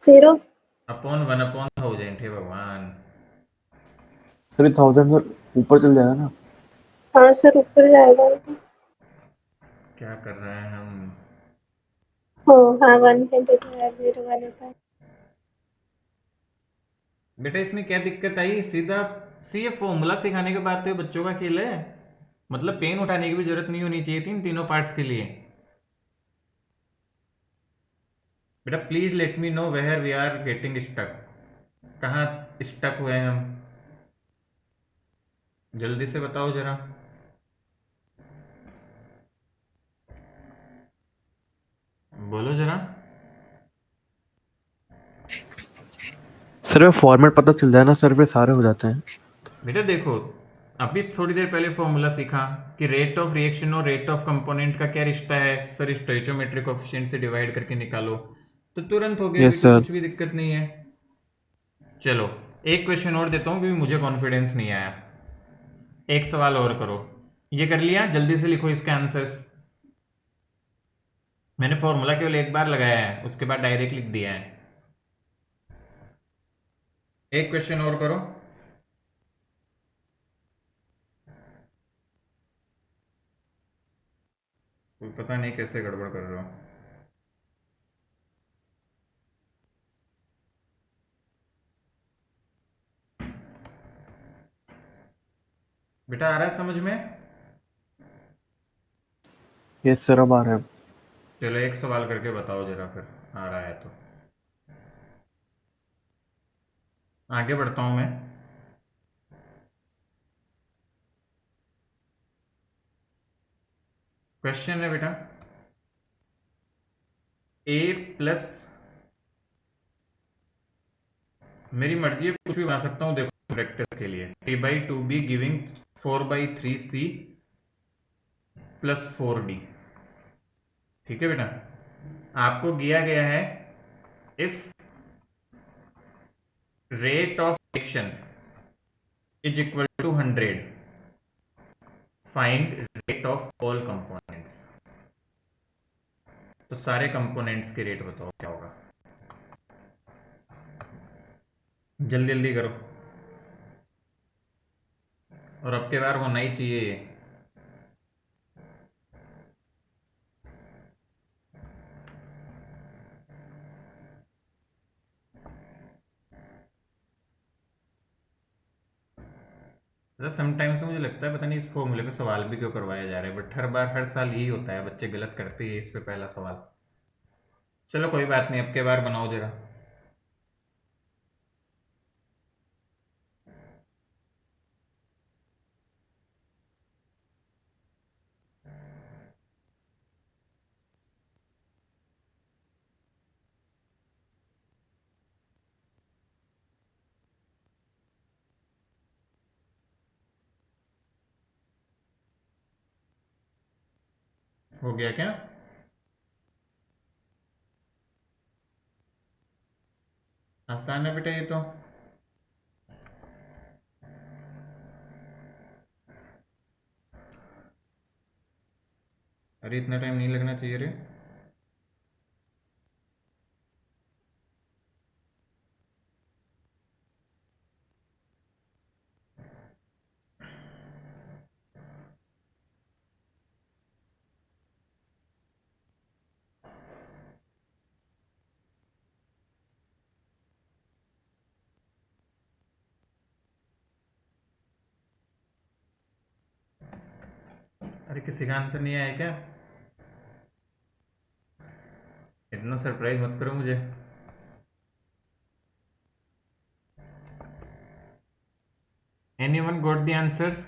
0। अपॉन 1/1000 हे भगवान। सर 1000 सर ऊपर चल जाएगा ना। हाँ सर, ऊपर जाएगा। क्या कर रहे हैं हम? हो हाँ, 1 10 0 वाले का। बेटा इसमें क्या दिक्कत आई? सीधा सी ये फॉर्मूला सिखाने के बाद तो ये बच्चों का खेल है। मतलब पेन उठाने की भी जरूरत नहीं होनी चाहिए थी इन तीनों पार्ट्स के लिए। बेटा please let me know where we are getting stuck. कहाँ स्टक हुए हैं हम? जल्दी से बताओ जरा। बोलो जरा। सर फॉर्मेट पता चल जाए ना सर, पे सारे हो जाते हैं। बेटा देखो, अभी थोड़ी देर पहले फॉर्मूला सीखा कि रेट ऑफ रिएक्शन और रेट ऑफ कंपोनेंट का क्या रिश्ता है सर, स्टोइचोमेट्रिक कोएफिशिएंट से डिवाइड करके निकालो। तो तुरंत हो गया यस बेटा, सर। कुछ भी दिक्कत नहीं है। चलो एक क्वेश्चन और देता हूँ क्योंकि मुझे कॉन्फिडेंस नहीं आया। एक सवाल और करो। ये कर लिया? जल्दी से लिखो इसके आंसर्स। मैंने फॉर्मूला केवल एक बार लगाया है, उसके बाद डायरेक्ट लिख दिया है। एक क्वेश्चन और करो। कोई पता नहीं कैसे गड़बड़ कर रहा हूँ। बेटा आ रहा है समझ में? यस सर अब आ रहा है। चलो एक सवाल करके बताओ जरा, फिर आ रहा है तो आगे बढ़ता हूं मैं। क्वेश्चन है बेटा, ए प्लस, मेरी मर्जी है कुछ भी बना सकता हूं, देखो प्रैक्टिस के लिए। 3/2b giving 4/3c plus 4d। ठीक है बेटा, आपको दिया गया है if rate of reaction is equal to 100 find rate of all components. तो सारे कंपोनेंट्स के रेट बताओ क्या होगा? जल्दी जल्दी करो, और अब के बार होना ही चाहिए ये। समटाइम्स मुझे लगता है पता नहीं इस फॉर्मूले पे सवाल भी क्यों करवाया जा रहा है, बट हर बार हर साल यही होता है, बच्चे गलत करते हैं इस पे पहला सवाल। चलो कोई बात नहीं, अब के बार बनाओ जरा। हो गया क्या? आसान है बेटा ये तो। अरे इतना टाइम नहीं लगना चाहिए रे। अरे किसी का आंसर नहीं आया क्या? इतना सरप्राइज मत करो मुझे। Anyone got the answers?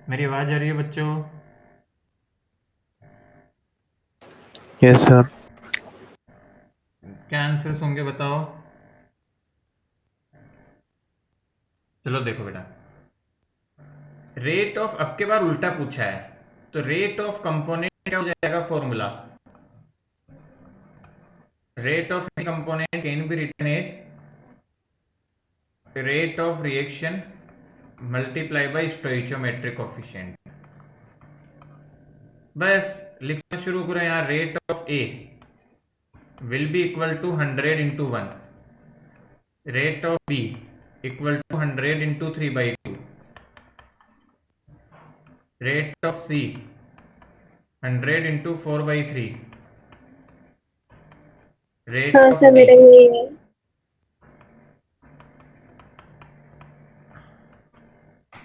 मेरी आवाज आ रही है बच्चों? Yes sir. क्या आंसर्स होंगे बताओ? चलो देखो बेटा, रेट ऑफ, अब के बार उल्टा पूछा है, तो रेट ऑफ कंपोनेंट क्या हो जाएगा formula? Rate of any component can be written as rate of reaction multiply by stoichiometric coefficient. बस लिखना शुरू करो यहाँ, rate of A will be equal to 100 into 1, rate of B equal to 100 into 3/2, rate of C 100 into 4/3, rate हाँ of sir, D. मेरा ये है।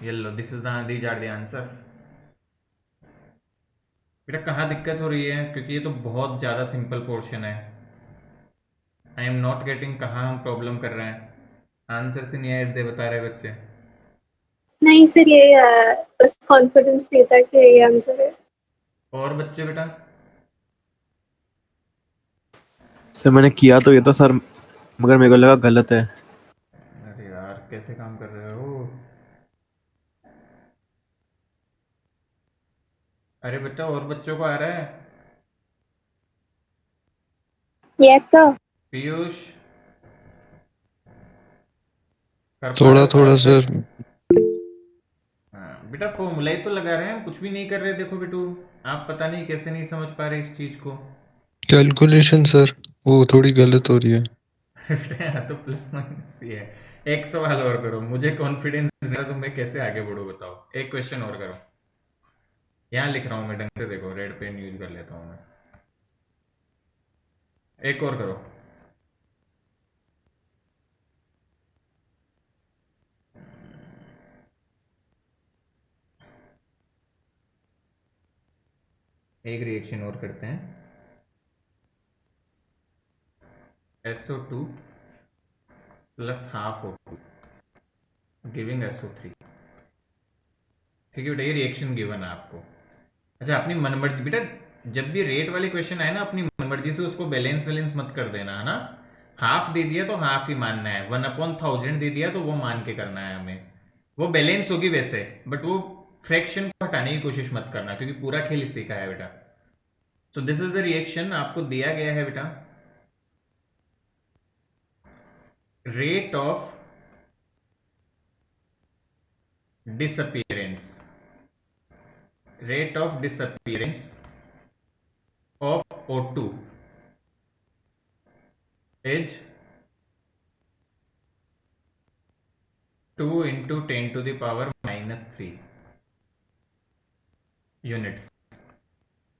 Yellow, this is these are the answers. बेटा कहाँ दिक्कत हो रही है? क्योंकि ये तो बहुत ज़्यादा सिंपल पोर्शन है। आई एम नॉट गेटिंग कहाँ हम प्रॉब्लम कर रहे हैं। आंसर से नहीं आए दे बता रहे बच्चे। नहीं सर, ये बस कॉन्फिडेंस नहीं था कि ये आंसर है। और बच्चे बेटा? सर मैंने किया तो ये तो सर, मगर मेरे को लगा गलत है। अरे यार कैसे काम कर रहे हो? अरे बेटा और बच्चों को आ रहा है? Yes sir. पीयूष कर पा रहे थोड़ा हो थोड़ा फटाक से? सर। हाँ बेटा, फॉर्मूला ही तो लगा रहे हैं, कुछ भी नहीं कर रहे। देखो बेटू, आप पता नहीं कैसे नहीं समझ पा रहे इस चीज को। कैलकुलेशन सर, वो थोड़ी गलत हो रही है। बेटा यहाँ तो प्लस माइनस ही है। एक सवाल और करो, मुझे कॉन्फिडेंस नहीं है तो मैं कैसे आगे बढ़ू बताओ। एक क्वेश्चन और करो। यहाँ लिख रहा हूँ मैं ढंग से, देखो रेड पेन यूज कर लेता हूँ मैं। एक और करो। एक रिएक्शन और करते हैं, SO2 plus half O2 giving SO3। ठीक है बेटा, ये रिएक्शन गिवन है आपको। अच्छा अपनी मनमर्जी बेटा, जब भी रेट वाले क्वेश्चन आए ना, अपनी मनमर्जी से उसको बैलेंस वैलेंस मत कर देना, है ना। हाफ दे दिया तो हाफ ही मानना है, 1/1000 दे दिया तो वो मान के करना है हमें। वो बैलेंस होगी वैसे, बट वो फ्रैक्शन को हटाने की कोशिश मत करना, क्योंकि पूरा खेल इसी का है बेटा। So this is the reaction आपको दिया गया है बेटा। Rate of disappearance, rate of disappearance of O2 is 2 into 10 to the power minus 3 units.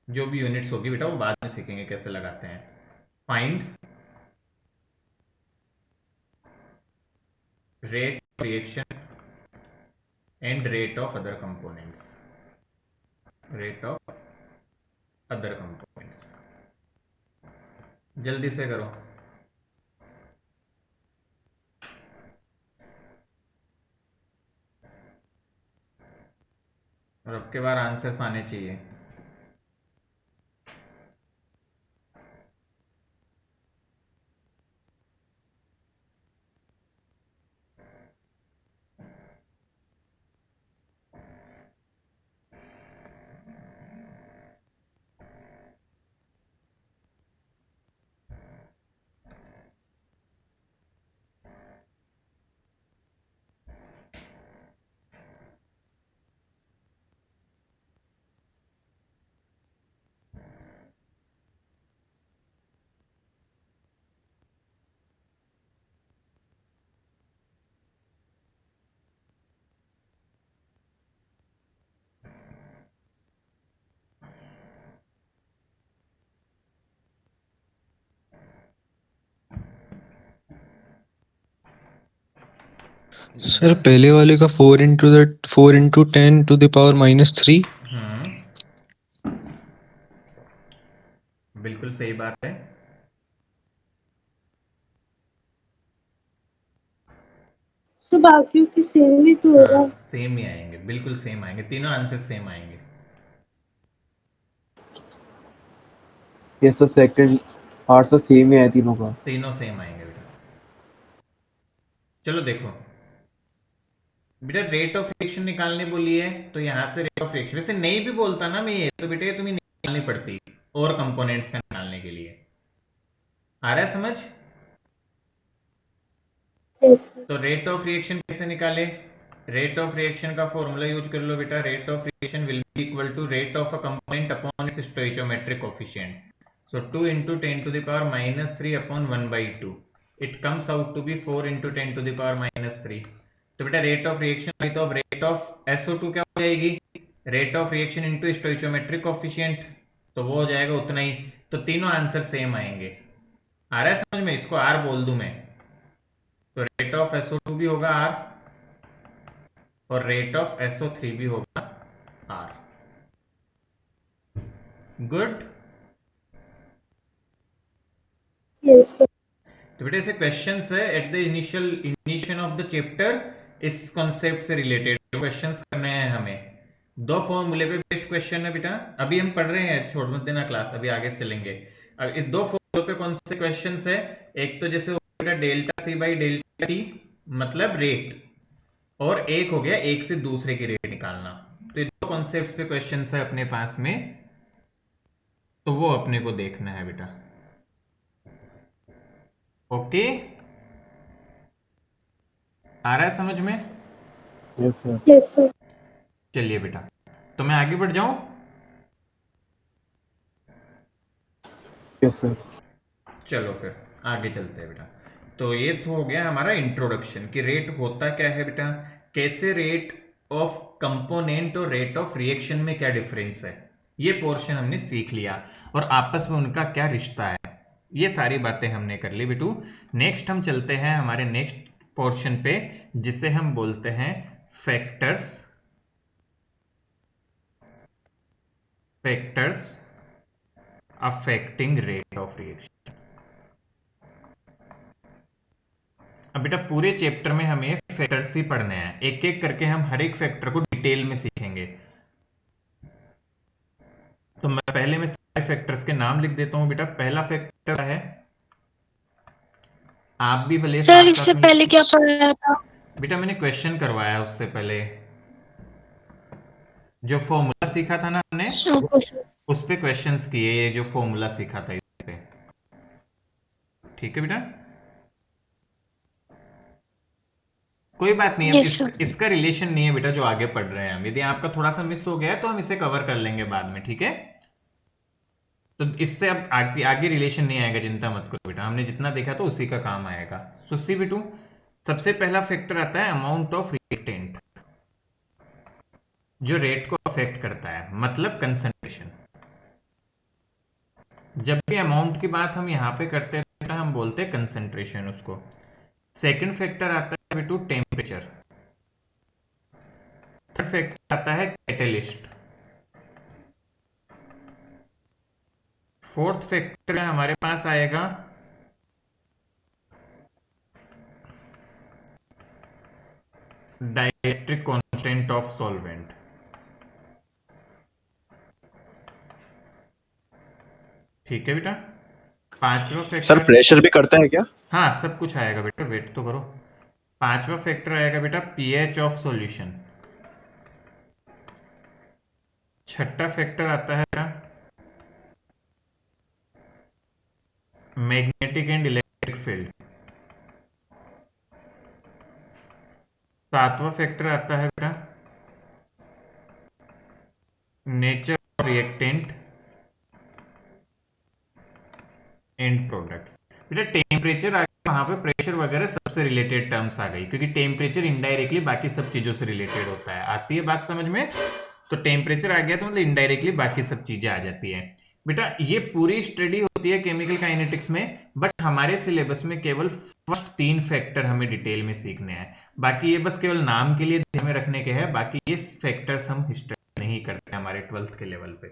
जो भी यूनिट्स होगी बेटा वो बाद में सीखेंगे कैसे लगाते हैं। Find rate reaction and rate of other components, rate of other components. जल्दी से करो। और अब के बार आंसर्स आने चाहिए। सर पहले वाले का 4 into 10⁻³ बिल्कुल सही बात है। तो बाकियों की सेम ही तो होगा। सेम ही आएंगे, बिल्कुल सेम आएंगे, तीनों आंसर सेम आएंगे। ये सर सेकंड पार्ट तो सेम ही है तीनों का। तीनों सेम आएंगे बेटा। चलो देखो बेटा, रेट ऑफ रिएक्शन निकालने बोली है तो यहाँ से रेट ऑफ रिएक्शन, वैसे नहीं भी बोलता ना मैं ये, तो बेटा ये तुम्हें निकालनी पड़ती और कंपोनेंट्स का निकालने के लिए। आ रहा है समझ? Yes, sir. तो रेट ऑफ रिएक्शन कैसे निकाले? रेट ऑफ रिएक्शन का फॉर्मूला यूज कर लो बेटा। Rate of reaction will be equal to rate of a component upon its stoichiometric coefficient. So 2 into 10⁻³ upon 1/2, it comes out to be 4 into 10⁻³ तो बेटा rate of reaction I तो अब rate of SO2 क्या हो जाएगी? Rate of reaction into stoichiometric coefficient, तो वो हो जाएगा उतना ही। तो तीनों आंसर सेम आएंगे। आ रहा है समझ में? इसको R बोल दूं मैं, तो रेट ऑफ SO2 भी होगा R और रेट ऑफ SO3 भी होगा R। गुड। Yes, sir. तो बेटा ऐसे क्वेश्चंस है at the initial of the chapter, इस कॉन्सेप्ट से रिलेटेड क्वेश्चंस करने हैं हमें। दो फॉर्मूले पे बेस्ड क्वेश्चन है बेटा, अभी हम पढ़ रहे हैं, छोड़ मत देना क्लास, अभी आगे चलेंगे। अब इस दो फॉर्मूले पे कौन से क्वेश्चंस है? एक तो जैसे हो बेटा delta C by delta T, मतलब रेट, और एक हो गया एक से दूसरे की रेट निकालना। तो ये दो कॉन्सेप्ट पे क्वेश्चंस है अपने पास में, तो वो अपने को देखना है बेटा। ओके, आ रहा है समझ में? Yes sir. Yes, sir. चलिए बेटा, तो मैं आगे बढ़ जाऊं? Yes sir. चलो फिर आगे चलते हैं बेटा। तो ये तो हो गया हमारा इंट्रोडक्शन कि रेट होता क्या है बेटा, कैसे रेट ऑफ कंपोनेंट और रेट ऑफ रिएक्शन में क्या डिफरेंस है, ये पोर्शन हमने सीख लिया, और आपस में उनका क्या रिश्ता है, ये सारी बातें हमने कर ली बेटू। नेक्स्ट हम चलते हैं हमारे नेक्स्ट पोर्शन पे, जिसे हम बोलते हैं factors affecting rate of reaction. अब बेटा पूरे चैप्टर में हमें फैक्टर्स ही पढ़ने हैं, एक एक करके हम हर एक फैक्टर को डिटेल में सीखेंगे। तो मैं पहले में सारे फैक्टर्स के नाम लिख देता हूं बेटा। पहला फैक्टर है, आप भी भले सर साथ इससे साथ में, पहले क्या पढ़ रहा था? बेटा मैंने क्वेश्चन करवाया उससे पहले, जो फॉर्मूला सीखा था ना हमने, उस पे क्वेश्चंस किए, ये जो फॉर्मूला सीखा था इस पे। ठीक है बेटा, कोई बात नहीं है, Yes, sir. इसका रिलेशन नहीं है बेटा जो आगे पढ़ रहे हैं हम। यदि आपका थोड़ा सा मिस हो गया है तो हम इसे कवर कर लेंगे बाद में, ठीक है? तो इससे अब आगे रिलेशन नहीं आएगा, चिंता मत करो बेटा, हमने जितना देखा तो उसी का काम आएगा। सो सी बेटू, सबसे पहला फैक्टर आता है अमाउंट ऑफ रिएक्टेंट, जो रेट को अफेक्ट करता है, मतलब कंसंट्रेशन। जब भी अमाउंट की बात हम यहाँ पे करते हैं बेटा, हम बोलते हैं कंसंट्रेशन उसको। सेकंड फैक्टर आता है बेटू टेम्परेचर। थर्ड फैक्टर आता है कैटलिस्ट। फोर्थ फैक्टर हमारे पास आएगा डाइलेक्ट्रिक कांस्टेंट ऑफ सॉल्वेंट। ठीक है बेटा, पांचवा सर फैक्टर, प्रेशर भी करता है क्या? हाँ सब कुछ आएगा बेटा, वेट तो करो। पांचवा फैक्टर आएगा बेटा पीएच ऑफ सॉल्यूशन। छठा फैक्टर आता है बेटा मैग्नेटिक एंड इलेक्ट्रिक फील्ड। सातवां फैक्टर आता है बेटा nature of reactant and products. बेटा टेम्परेचर आ गया, वहां पे प्रेशर वगैरह सबसे रिलेटेड टर्म्स आ गई, क्योंकि टेम्परेचर इनडायरेक्टली बाकी सब चीजों से रिलेटेड होता है। आती है बात समझ में? तो टेम्परेचर आ गया तो मतलब इनडायरेक्टली बाकी सब चीजें आ जाती है। बेटा ये पूरी स्टडी होती है केमिकल काइनेटिक्स में, बट हमारे सिलेबस में केवल फर्स्ट 3 फैक्टर हमें डिटेल में सीखने हैं। बाकी ये बस केवल नाम के लिए ध्यान में रखने के हैं, बाकी ये फैक्टर्स हम हिस्ट्री नहीं करते हमारे 12th के लेवल पे।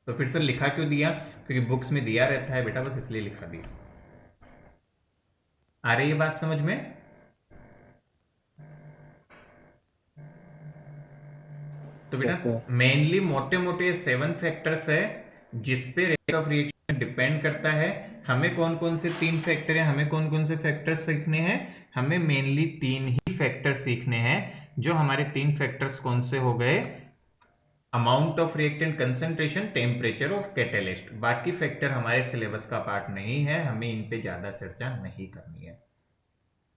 तो फिर सर लिखा क्यों दिया? क्योंकि बुक्स में दिया रहता है बेटा, बस इसलिए लिखा दिया। आ रही है बात समझ में? तो बेटा मेनली मोटे मोटे 7 फैक्टर्स है जिस पे रेट ऑफ रिएक्शन डिपेंड करता है। हमें कौन कौन से 3 फैक्टर है, हमें कौन कौन से फैक्टर्स सीखने हैं? हमें मेनली 3 ही फैक्टर्स सीखने हैं। जो हमारे 3 फैक्टर्स कौन से हो गए? Amount of reactant, concentration, temperature और कैटेलिस्ट। बाकी फैक्टर हमारे सिलेबस का पार्ट नहीं है, हमें इन पे ज्यादा चर्चा नहीं करनी है।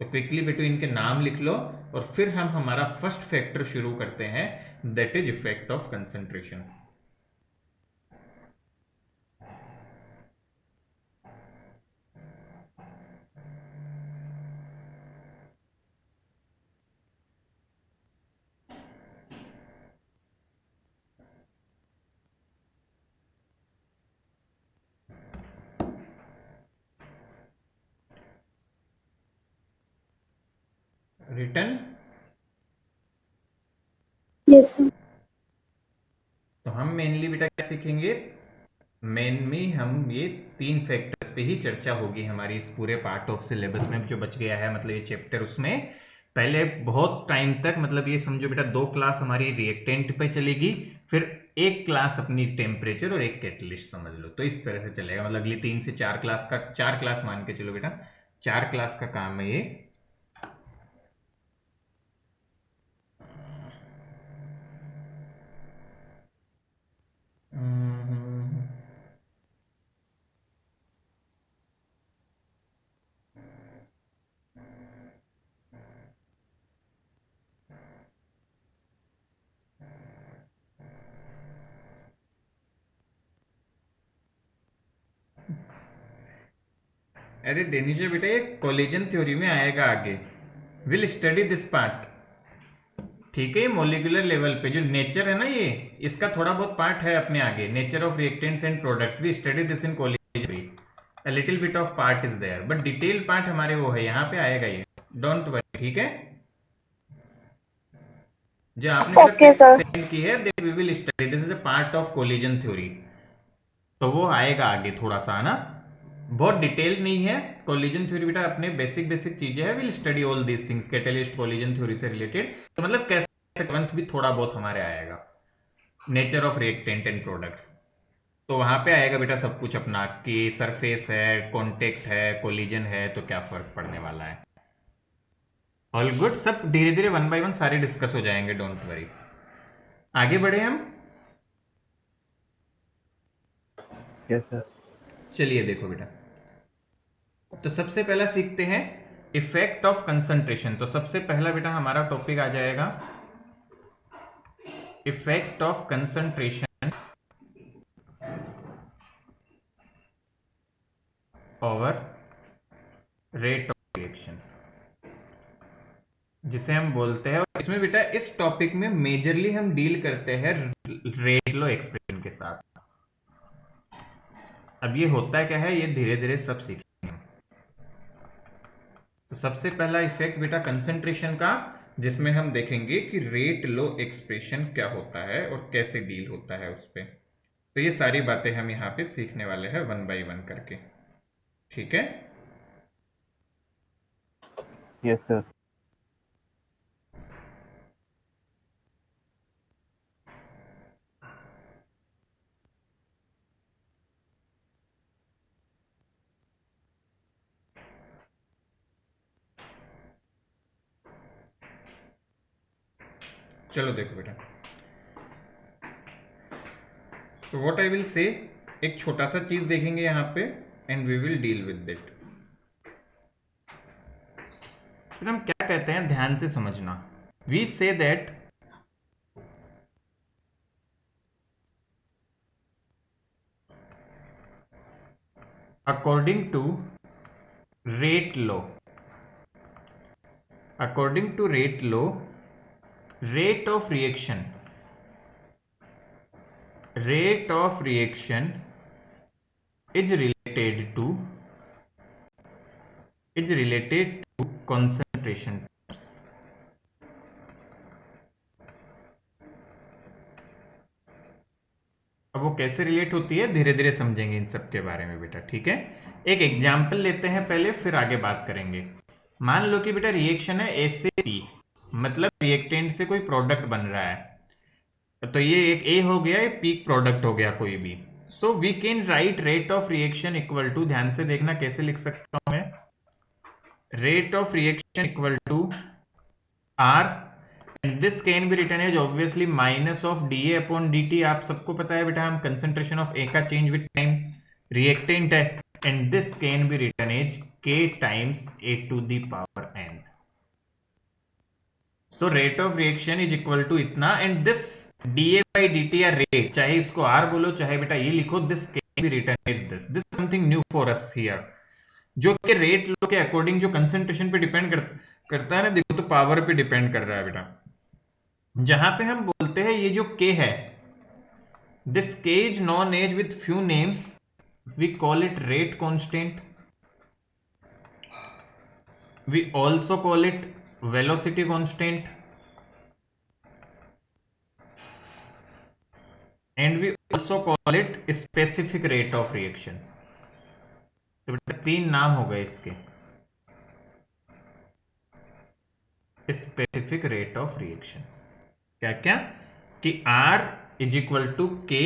तो क्विकली बेटू इनके नाम लिख लो और फिर हम हमारा फर्स्ट फैक्टर शुरू करते हैं, that is effect of concentration. Return yes sir. तो हम मेनली बेटा क्या सीखेंगे? मेनली हम ये 3 फैक्टर्स पे ही चर्चा होगी हमारी इस पूरे पार्ट ऑफ सिलेबस में जो बच गया है, मतलब ये चैप्टर। उसमें पहले बहुत टाइम तक, मतलब ये समझो बेटा 2 क्लास हमारी रिएक्टेंट पे चलेगी, फिर 1 क्लास अपनी टेम्परेचर और 1 कैटलिस्ट समझ लो। तो इस तरह से चलेगा, मतलब अगली 3 से 4 क्लास का, 4 क्लास मान के चलो बेटा, 4 क्लास का काम है ये। अरे डेनिशा बेटा ये कोलिजन थ्योरी में आएगा आगे, विल स्टडी दिस पार्ट। ठीक है, मॉलिक्यूलर लेवल पे जो नेचर है ना, ये इसका थोड़ा बहुत पार्ट है अपने आगे, nature of reactants and products, we study this in collision theory, a little bit of part is there, but detail part हमारे वो है, यहाँ पे आएगा ये, डोंट वरी। ठीक है, जो आपने सेंड की है, we will study this is a part of collision theory, तो वो आएगा आगे थोड़ा सा ना, बहुत डिटेल नहीं है। कोलिजन थ्योरी बेटा अपने बेसिक चीजें है, will study all these things, catalyst collision theory से रिलेटेड। तो मतलब कैसे ग्रंथ भी थोड़ा बहुत हमारे आएगा, nature of reactant and products, तो वहां पे आएगा बेटा सब कुछ अपना, कि सरफेस है, कॉन्टेक्ट है, कोलिजन है, तो क्या फर्क पड़ने वाला है। ऑल गुड, सब धीरे धीरे 1 by 1 सारे डिस्कस हो जाएंगे, डोंट वरी। आगे बढ़े हम। Yes sir. चलिए देखो बेटा, तो सबसे पहला सीखते हैं इफेक्ट ऑफ कंसंट्रेशन। तो सबसे पहला बेटा हमारा टॉपिक आ जाएगा effect of concentration over rate of reaction, जिसे हम बोलते हैं। इसमें बेटा इस टॉपिक में मेजरली हम डील करते हैं रेट लॉ एक्सप्रेशन के साथ। अब ये होता क्या है, ये धीरे धीरे सब सीखेंगे। तो सबसे पहला इफेक्ट बेटा कंसंट्रेशन का, जिसमें हम देखेंगे कि रेट लॉ एक्सप्रेशन क्या होता है और कैसे डील होता है उस पर। तो ये सारी बातें हम यहाँ पे सीखने वाले हैं 1 by 1 करके। ठीक है, यस सर। चलो देखो बेटा, तो व्हाट आई विल से, एक छोटा सा चीज देखेंगे यहाँ पे and we will deal with it. फिर हम क्या कहते हैं, ध्यान से समझना। We say that according to rate law, according to rate law, rate of reaction is related to concentration terms. अब वो कैसे रिलेट होती है धीरे धीरे समझेंगे इन सब के बारे में बेटा, ठीक है। एक एग्जाम्पल लेते हैं पहले, फिर आगे बात करेंगे। मान लो कि बेटा रिएक्शन है ए से पी, मतलब रिएक्टेंट से कोई प्रोडक्ट बन रहा है, तो ये एक ए हो गया, ये पीक प्रोडक्ट हो गया कोई भी। So we can write rate of reaction equal to, ध्यान से देखना कैसे लिख सकता हूं मैं, rate of reaction equal to r, and this can be written as obviously minus of d upon D t. आप सबको पता है बेटा, हम कंसेंट्रेशन ऑफ ए का चेंज विद टाइम, रिएक्टेंट है, and this can be written as K times A to the power N. So rate of reaction is equal to इतना, and this dA by dt या rate, चाहे इसको R बोलो चाहे बेटा ये लिखो, this can be written as this something new for us here, जो कि रेट लो के अकॉर्डिंग जो कंसेंट्रेशन पे डिपेंड करता है ना, देखो तो पावर पे डिपेंड कर रहा है बेटा। जहां पे हम बोलते हैं ये जो K है, this K is known as with few names, we call it rate constant, we also call it velocity constant, and we also call it specific rate of reaction। तो बेटा तीन नाम हो गए इसके, स्पेसिफिक रेट ऑफ रिएक्शन। क्या क्या कि R is equal to K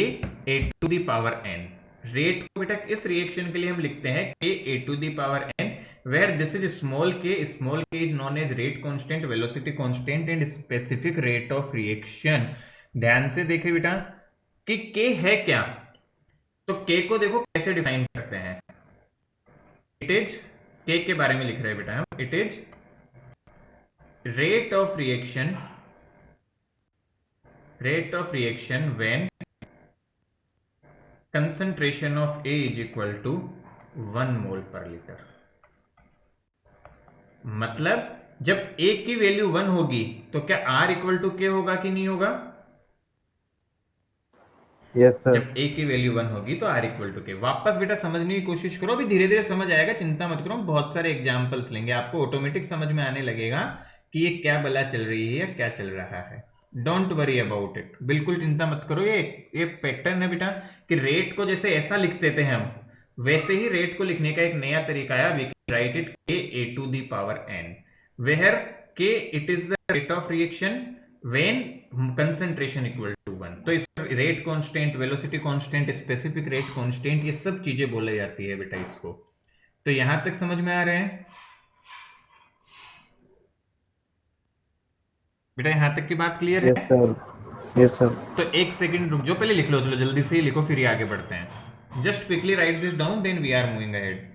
A to the power n। Rate को बेटा इस रिएक्शन के लिए हम लिखते हैं K A to the power n, where this is small K is known as rate constant, velocity constant and specific rate of reaction. ध्यान से देखे बेटा कि K है क्या, तो K को देखो कैसे डिफाइन करते हैं, इट इज, K के बारे में लिख रहे हैं बेटा हम, it is rate of reaction when concentration of A is equal to 1 mole per litre. मतलब जब A की वैल्यू 1 होगी तो क्या R इक्वल टू K होगा कि नहीं होगा? Yes sir. जब A की वैल्यू 1 होगी तो R इक्वल टू के। वापस बेटा समझने की कोशिश करो, अभी धीरे धीरे समझ आएगा, चिंता मत करो, बहुत सारे एग्जांपल्स लेंगे, आपको ऑटोमेटिक समझ में आने लगेगा कि ये क्या बला चल रही है या क्या चल रहा है। डोंट वरी अबाउट इट, बिल्कुल चिंता मत करो। ये पैटर्न है बेटा कि रेट को जैसे ऐसा लिख देते हैं हम, वैसे ही रेट को लिखने का एक नया तरीका है, we can write it K A to the power n, where K it is the rate of reaction when concentration equal to 1। तो इस rate constant, velocity constant, specific rate constant, ये सब चीजें बोली जाती है बेटा इसको। तो यहां तक समझ में आ रहे हैं बेटा? यहां तक की बात क्लियर है? Yes sir, yes sir. तो एक सेकंड रुक जाओ, पहले लिख लो, चलो जल्दी से ही लिखो, फिर आगे बढ़ते हैं। Just quickly write this down, then we are moving ahead.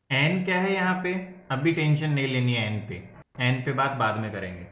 N क्या है यहाँ पे? अभी टेंशन नहीं लेनी है एन पे, एन पे बात बाद में करेंगे।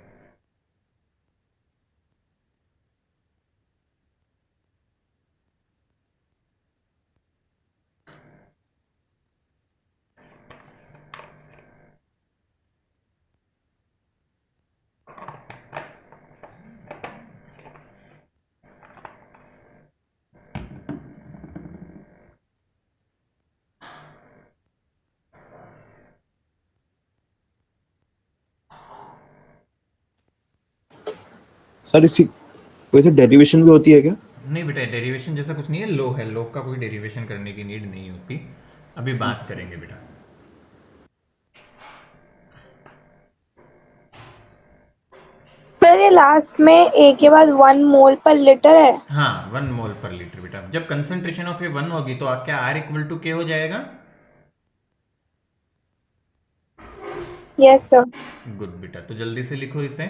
सर इसकी वैसे डेरिवेशन भी होती है क्या? नहीं बेटा, डेरिवेशन जैसा कुछ नहीं है, लो है, लो का कोई डेरिवेशन करने की नीड नहीं होती, अभी बात करेंगे बेटा। सर ये लास्ट में ए के बाद 1 मोल पर लीटर है। हाँ 1 मोल पर लीटर बेटा, जब कंसंट्रेशन ऑफ ए 1 होगी तो क्या R इक्वल टू के हो जाएगा? Yes sir. गुड बेटा, तो जल्दी से लिखो इसे।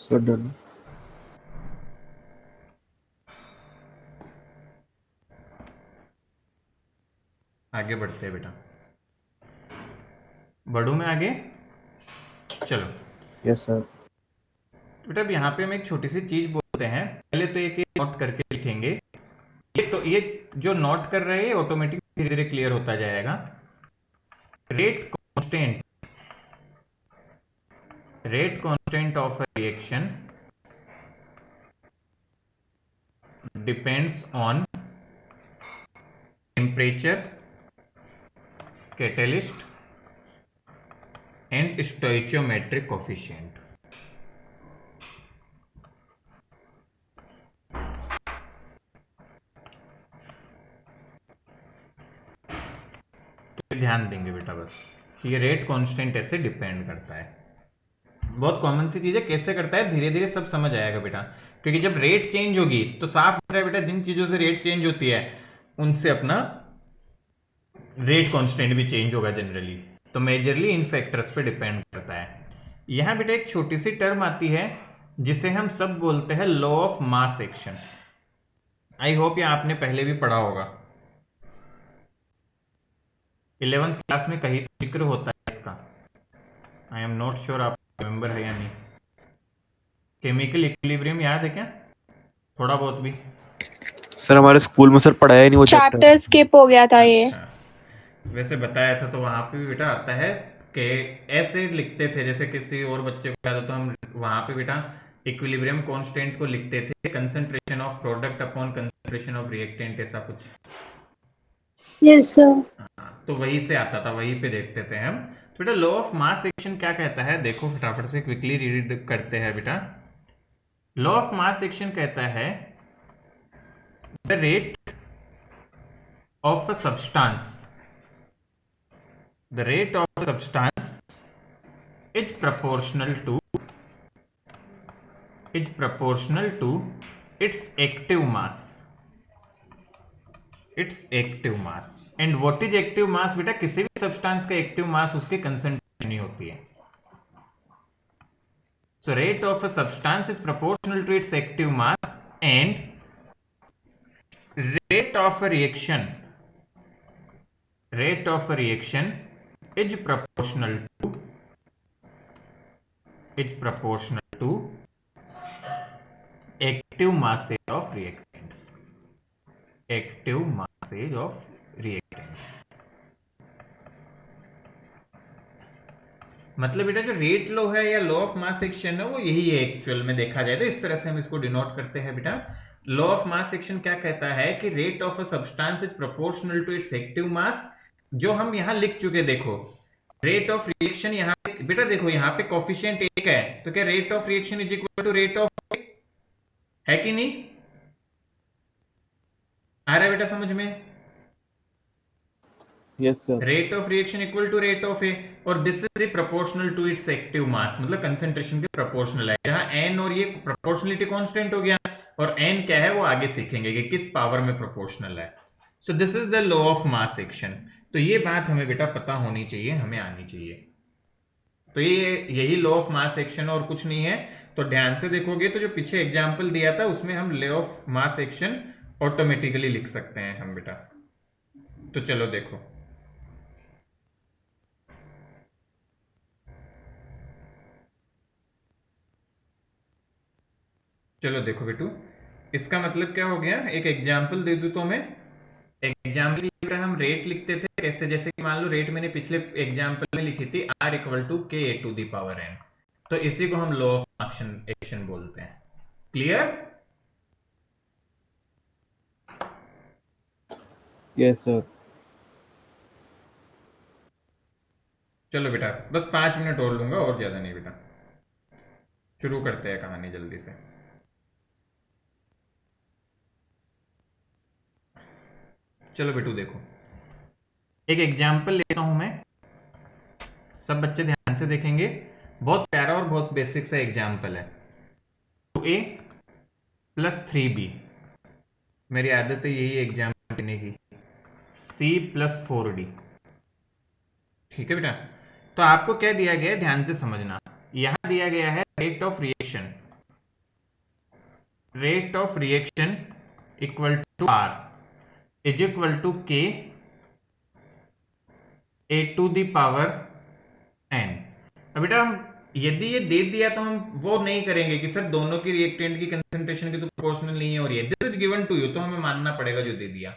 Sir done. आगे बढ़ते हैं बेटा, बढ़ू मैं आगे, चलो यस सर। बेटा। अब यहाँ पे हम एक छोटी सी चीज बोलते हैं, पहले तो एक नोट करके लिखेंगे। ये जो नोट कर रहे हैं ऑटोमेटिक धीरे धीरे क्लियर होता जाएगा। Rate constant of a reaction depends on temperature, catalyst and stoichiometric coefficient. ध्यान देंगे बेटा बस, ये रेट कांस्टेंट ऐसे डिपेंड करता है। बहुत कॉमन सी चीज है, कैसे करता है धीरे धीरे सब समझ आएगा बेटा, क्योंकि जब रेट चेंज होगी तो साफ हो रहा है बेटा, जिन चीजों से रेट चेंज होती है उनसे अपना रेट कांस्टेंट भी चेंज होगा जनरली, तो मेजरली इन फैक्टर्स पे डिपेंड करता है। यहां बेटा एक छोटी सी टर्म आती है जिसे हम सब बोलते हैं law of mass action. I hope ये आपने पहले भी पढ़ा होगा, 11th क्लास में कहीं जिक्र होता है इसका। आई एम नॉट श्योर आप रिमेंबर है या नहीं। केमिकल इक्विलिब्रियम याद है क्या? थोड़ा बहुत भी। सर हमारे स्कूल में सर पढ़ाया ही नहीं वो चैप्टर। चैप्टर स्किप हो गया था ये। अच्छा, वैसे बताया था तो वहां पे भी बेटा आता है कि ऐसे लिखते थे, जैसे किसी और बच्चे को याद हो तो हम वहां पे बेटा इक्विलिब्रियम कांस्टेंट को लिखते थे concentration of product upon concentration of reactant, ऐसा कुछ। Yes sir. हाँ, तो वहीं से आता था, वहीं पे देखते थे हम। तो बेटा लॉ ऑफ मास एक्शन क्या कहता है, देखो फटाफट से क्विकली रीड करते हैं बेटा। लॉ ऑफ मास एक्शन कहता है the rate of a substance, the rate of a substance is proportional to its active mass, and what is active mass बेटा, किसी भी सब्सटेंस का एक्टिव मास उसके कंसंट्रेशन ही होती है। so rate of a substance is proportional to its active mass and rate of a reaction is proportional to active masses of reactants, मतलब बेटा जो रेट लो है या लॉ ऑफ मास एक्शन है वो यही है एक्चुअल में, देखा जाए तो इस तरह से हम इसको डिनोट करते हैं बेटा। लॉ ऑफ मास एक्शन क्या कहता है कि rate of a substance is proportional to its active mass, जो हम यहां लिख चुके। देखो रेट ऑफ रिएक्शन यहाँ पे बेटा, देखो यहाँ पे कोफिशिएंट 1 है, तो क्या rate of reaction is equal to rate of, है कि नहीं? आ रहा है बेटा समझ में? Yes sir. Rate of reaction equal to rate of A, और this is proportional to its active mass, मतलब कंसंट्रेशन के प्रोपोर्शनल है। जहां एन और ये प्रोपोर्शनलिटी कांस्टेंट हो गया, और एन क्या है वो आगे सीखेंगे कि किस पावर में प्रोपोर्शनल है। So this is the law of mass action. तो ये बात हमें बेटा पता होनी चाहिए, हमें आनी चाहिए। तो ये यही लॉ ऑफ मास एक्शन और कुछ नहीं है। तो ध्यान से देखोगे तो जो पीछे एग्जाम्पल दिया था उसमें हम law of mass action automatically लिख सकते हैं हम बेटा। तो चलो देखो, चलो देखो बेटू, इसका मतलब क्या हो गया, एक एग्जाम्पल दे दूं तो मैं। एग्जाम्पल हम रेट लिखते थे कैसे, जैसे कि मान लो रेट मैंने पिछले एग्जाम्पल में लिखी थी R equal to K A to the power n, तो इसी को हम लॉ ऑफ एक्शन बोलते हैं। क्लियर? Yes sir. चलो बेटा बस 5 मिनट और लूंगा और ज़्यादा नहीं बेटा। शुरू करते हैं कहानी जल्दी से। चलो बेटू देखो, एक एग्जाम्पल लेता हूं मैं, सब बच्चे ध्यान से देखेंगे। बहुत प्यारा और बहुत बेसिक सा एग्जाम्पल है। 2a + 3b, मेरी आदत है यही एग्जाम्पल देने की। c + 4d, ठीक है बेटा। तो आपको क्या दिया गया है ध्यान से समझना। यहां दिया गया है rate of reaction, rate of reaction equal to r is equal to k a to the power n। अब बेटा हम यदि ये दे दिया तो हम वो नहीं करेंगे कि सर दोनों की रिएक्टेंट की कंसंट्रेशन की तो प्रोपोर्शनल नहीं है और ये this is given to you, तो हमें मानना पड़ेगा जो दे दिया,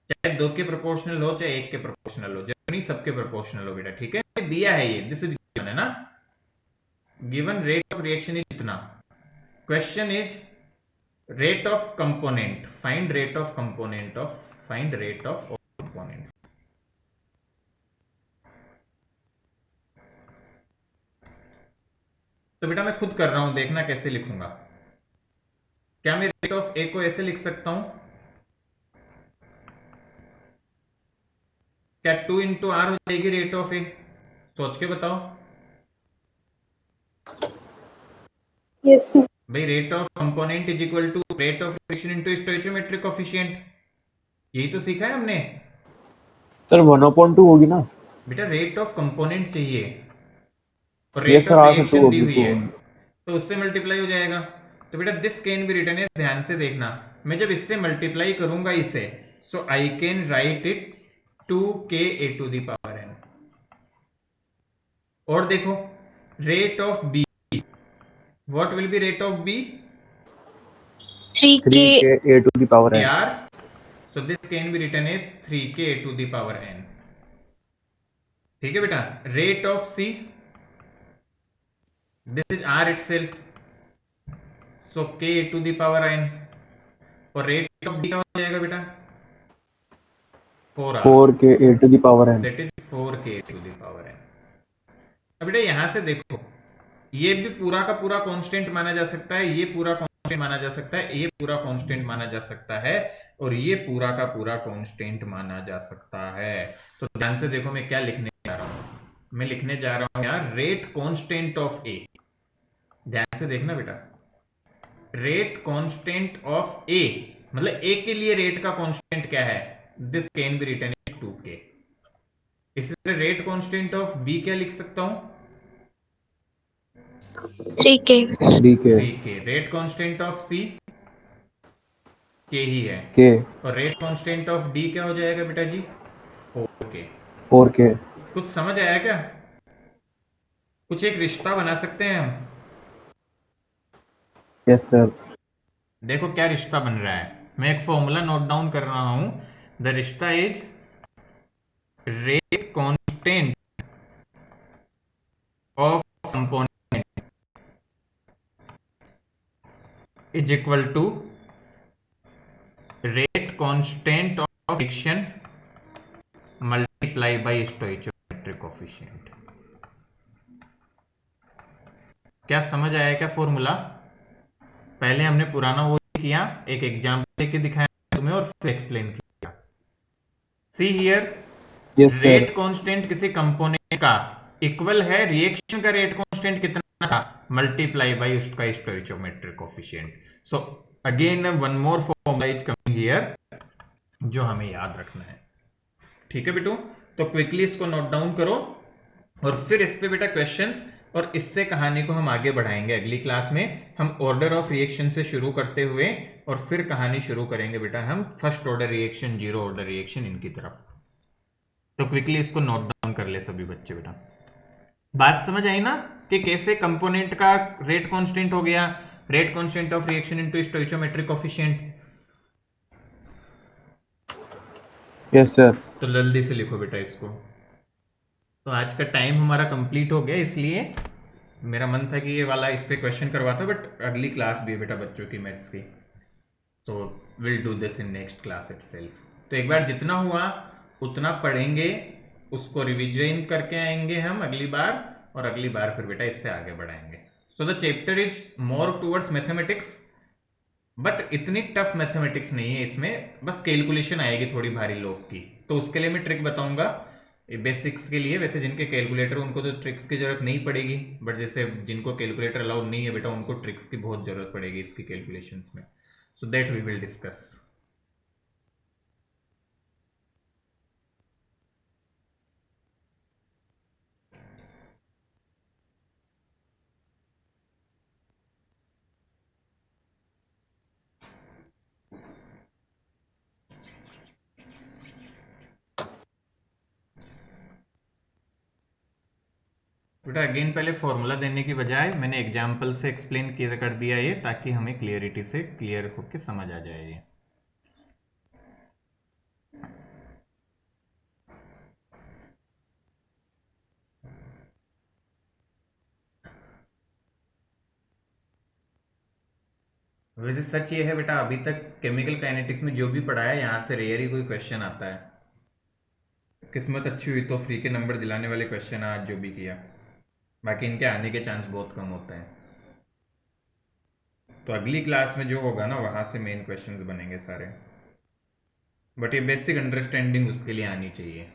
चाहे 2 के प्रोपोर्शनल हो चाहे 1 के प्रोपोर्शनल हो, जरूरी नहीं सबके प्रोपोर्शनल हो बेटा, ठीक है। दिया है ये, दिस इज गिवन है ना, given rate of reaction is इतना। Question is rate of component, find rate of component of, find rate of component. तो बेटा मैं खुद कर रहा हूं, देखना कैसे लिखूंगा। क्या मैं रेट ऑफ ए को ऐसे लिख सकता हूं, क्या 2 इंटू आर हो जाएगी रेट ऑफ ए, सोच के बताओ। Yes sir. भाई rate of component is equal to rate of reaction into stoichiometric coefficient, यही तो सीखा है हमने सर 1/2 होगी ना? बेटा। रेट ऑफ कंपोनेंट चाहिए और ये रेट सर ऑफ आ सकते रिएक्शन दी होगी हुई है, तो उससे मल्टीप्लाई हो जाएगा। तो बेटा दिस कैन बी रिटन, ध्यान से देखना, मैं जब इससे मल्टीप्लाई करूंगा इसे, so I can write it 2k a to the power n। और देखो rate of b, what will be rate of b, 3k 3k a to the power n। r, so this can be written as 3k a to the power n, ठीक है बेटा। Rate of c, this is r itself, so k a to the power n। और rate of d क्या हो जाएगा बेटा, 4r, 4k a to the power n। that is 4k a to the power n। अब बेटा यहां से देखो, ये भी पूरा का पूरा कांस्टेंट माना जा सकता है, ये पूरा कांस्टेंट माना जा सकता है, ये पूरा कांस्टेंट माना जा सकता है, और ये पूरा का पूरा कांस्टेंट माना जा सकता है। तो ध्यान से देखो मैं क्या लिखने जा रहा हूं, मैं लिखने जा रहा हूं यार रेट कांस्टेंट ऑफ ए। ध्यान से देखना बेटा, रेट कांस्टेंट ऑफ ए मतलब ए के लिए रेट का कांस्टेंट क्या है, this can be written as 2k। इसी तरह रेट कांस्टेंट ऑफ बी क्या लिख सकता हूं, 3k 3k। Rate constant of सी के ही है, k और रेट कांस्टेंट ऑफ डी क्या हो जाएगा बेटा जी, 4k। 4k। कुछ समझ आया क्या, कुछ एक रिश्ता बना सकते हैं हम। Yes sir. देखो क्या रिश्ता बन रहा है, मैं एक फॉर्मूला नोट डाउन कर रहा हूं। द रिश्ता is rate constant of component is equal to rate constant of reaction multiply by stoichiometric coefficient. क्या समझ आया क्या फॉर्मूला, पहले हमने पुराना वो किया, एक एग्जांपल लेके दिखाया तुम्हें और फिर एक्सप्लेन किया। See here, yes sir. Rate constant किसी कंपोनेंट का इक्वल है रिएक्शन का रेट कांस्टेंट कितना था, मल्टीप्लाई बाय उसका stoichiometric coefficient. So again one more formula is coming here जो हमें याद रखना है, ठीक है बेटू। तो क्विकली इसको नोट डाउन करो और फिर इस पे बेटा क्वेश्चंस और इससे कहानी को हम आगे बढ़ाएंगे अगली क्लास में। हम ऑर्डर ऑफ रिएक्शन से शुरू करते हुए और फिर कहानी शुरू करेंगे बेटा हम first order reaction, zero order reaction इनकी तरफ। तो क्विकली इसको नोट डाउन कर ले सभी बच्चे बेटा। बात समझ आई ना कि कैसे कंपोनेंट का रेट कांस्टेंट हो गया, rate constant of reaction into stoichiometric coefficient. Yes sir. तो जल्दी से लिखो बेटा इसको। तो आज का टाइम हमारा कंप्लीट हो गया, इसलिए मेरा मन था कि ये वाला इस पे क्वेश्चन करवाता, बट अगली क्लास भी है बेटा बच्चों की मैथ्स की, तो will do this in next class itself. तो एक बार जितना हुआ उतना पढ़ेंगे, उसको रिविजन करके आएंगे हम अगली बार, और अगली बार फिर बेटा इससे आगे बढ़ाएंगे। So the chapter is more towards mathematics, but इतनी टफ मैथमेटिक्स नहीं है इसमें, बस कैलकुलेशन आएगी थोड़ी भारी लोग की। तो उसके लिए मैं ट्रिक बताऊंगा बेसिक्स के लिए। वैसे जिनके कैलकुलेटर उनको तो ट्रिक्स की जरूरत नहीं पड़ेगी, बट जैसे जिनको कैलकुलेटर अलाउड नहीं है बेटा उनको ट्रिक्स की बहुत जरूरत पड़ेगी इसकी कैलकुलेशंस में। So that we will discuss. बेटा अगेन पहले फॉर्मूला देने की बजाय मैंने एग्जाम्पल से एक्सप्लेन कर दिया ये, ताकि हमें क्लियरिटी से क्लियर होकर समझ आ जाए ये। वैसे सच ये है बेटा, अभी तक केमिकल काइनेटिक्स में जो भी पढ़ा है यहाँ से रेयर ही कोई क्वेश्चन आता है। किस्मत अच्छी हुई तो फ्री के नंबर दिलाने वाले क्वेश्चन आज जो भी किया, बाकी इनके आने के चांस बहुत कम होते हैं। तो अगली क्लास में जो होगा ना वहाँ से मेन क्वेश्चंस बनेंगे सारे, बट ये बेसिक अंडरस्टैंडिंग उसके लिए आनी चाहिए।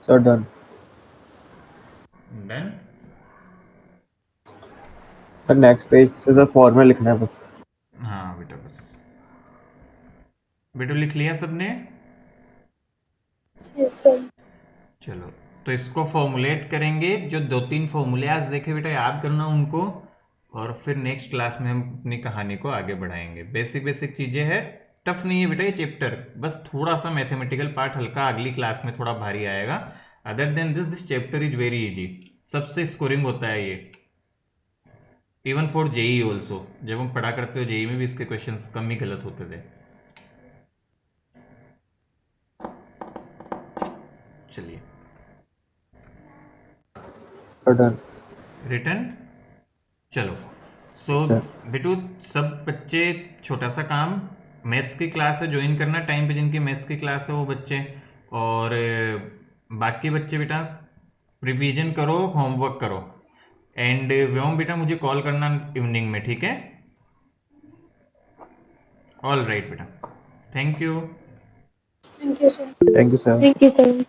Sir done. Done. Sir next page से सर फॉर्मूला लिखना है बस। हाँ बेटा बस। बेटा लिख लिया सबने? Yes sir. चलो तो इसको फॉर्मुलेट करेंगे। जो 2-3 फॉर्मूले आज देखे बेटा याद करना उनको, और फिर नेक्स्ट क्लास में हम अपनी कहानी को आगे बढ़ाएंगे। बेसिक बेसिक चीज़ें हैं, टफ नहीं है बेटा ये चैप्टर, बस थोड़ा सा मैथमेटिकल पार्ट हल्का अगली क्लास में थोड़ा भारी आएगा। Other than this chapter is very easy, सबसे स्कोरिंग होता है ये, इवन फॉर जेई ऑल्सो। जब हम पढ़ा करते हो जेई में भी इसके क्वेश्चंस कम ही गलत होते थे। चलिए सर डन। रिटर्न। चलो सो बेटू सब बच्चे छोटा सा काम, मैथ्स की क्लास है ज्वाइन करना टाइम पे, जिनकी मैथ्स की क्लास है वो बच्चे, और बाकी बच्चे बेटा रिवीजन करो, होमवर्क करो, एंड व्योम बेटा मुझे कॉल करना इवनिंग में, ठीक है? ऑल राइट बेटा, thank you. Thank you sir. Thank you sir. Thank you sir.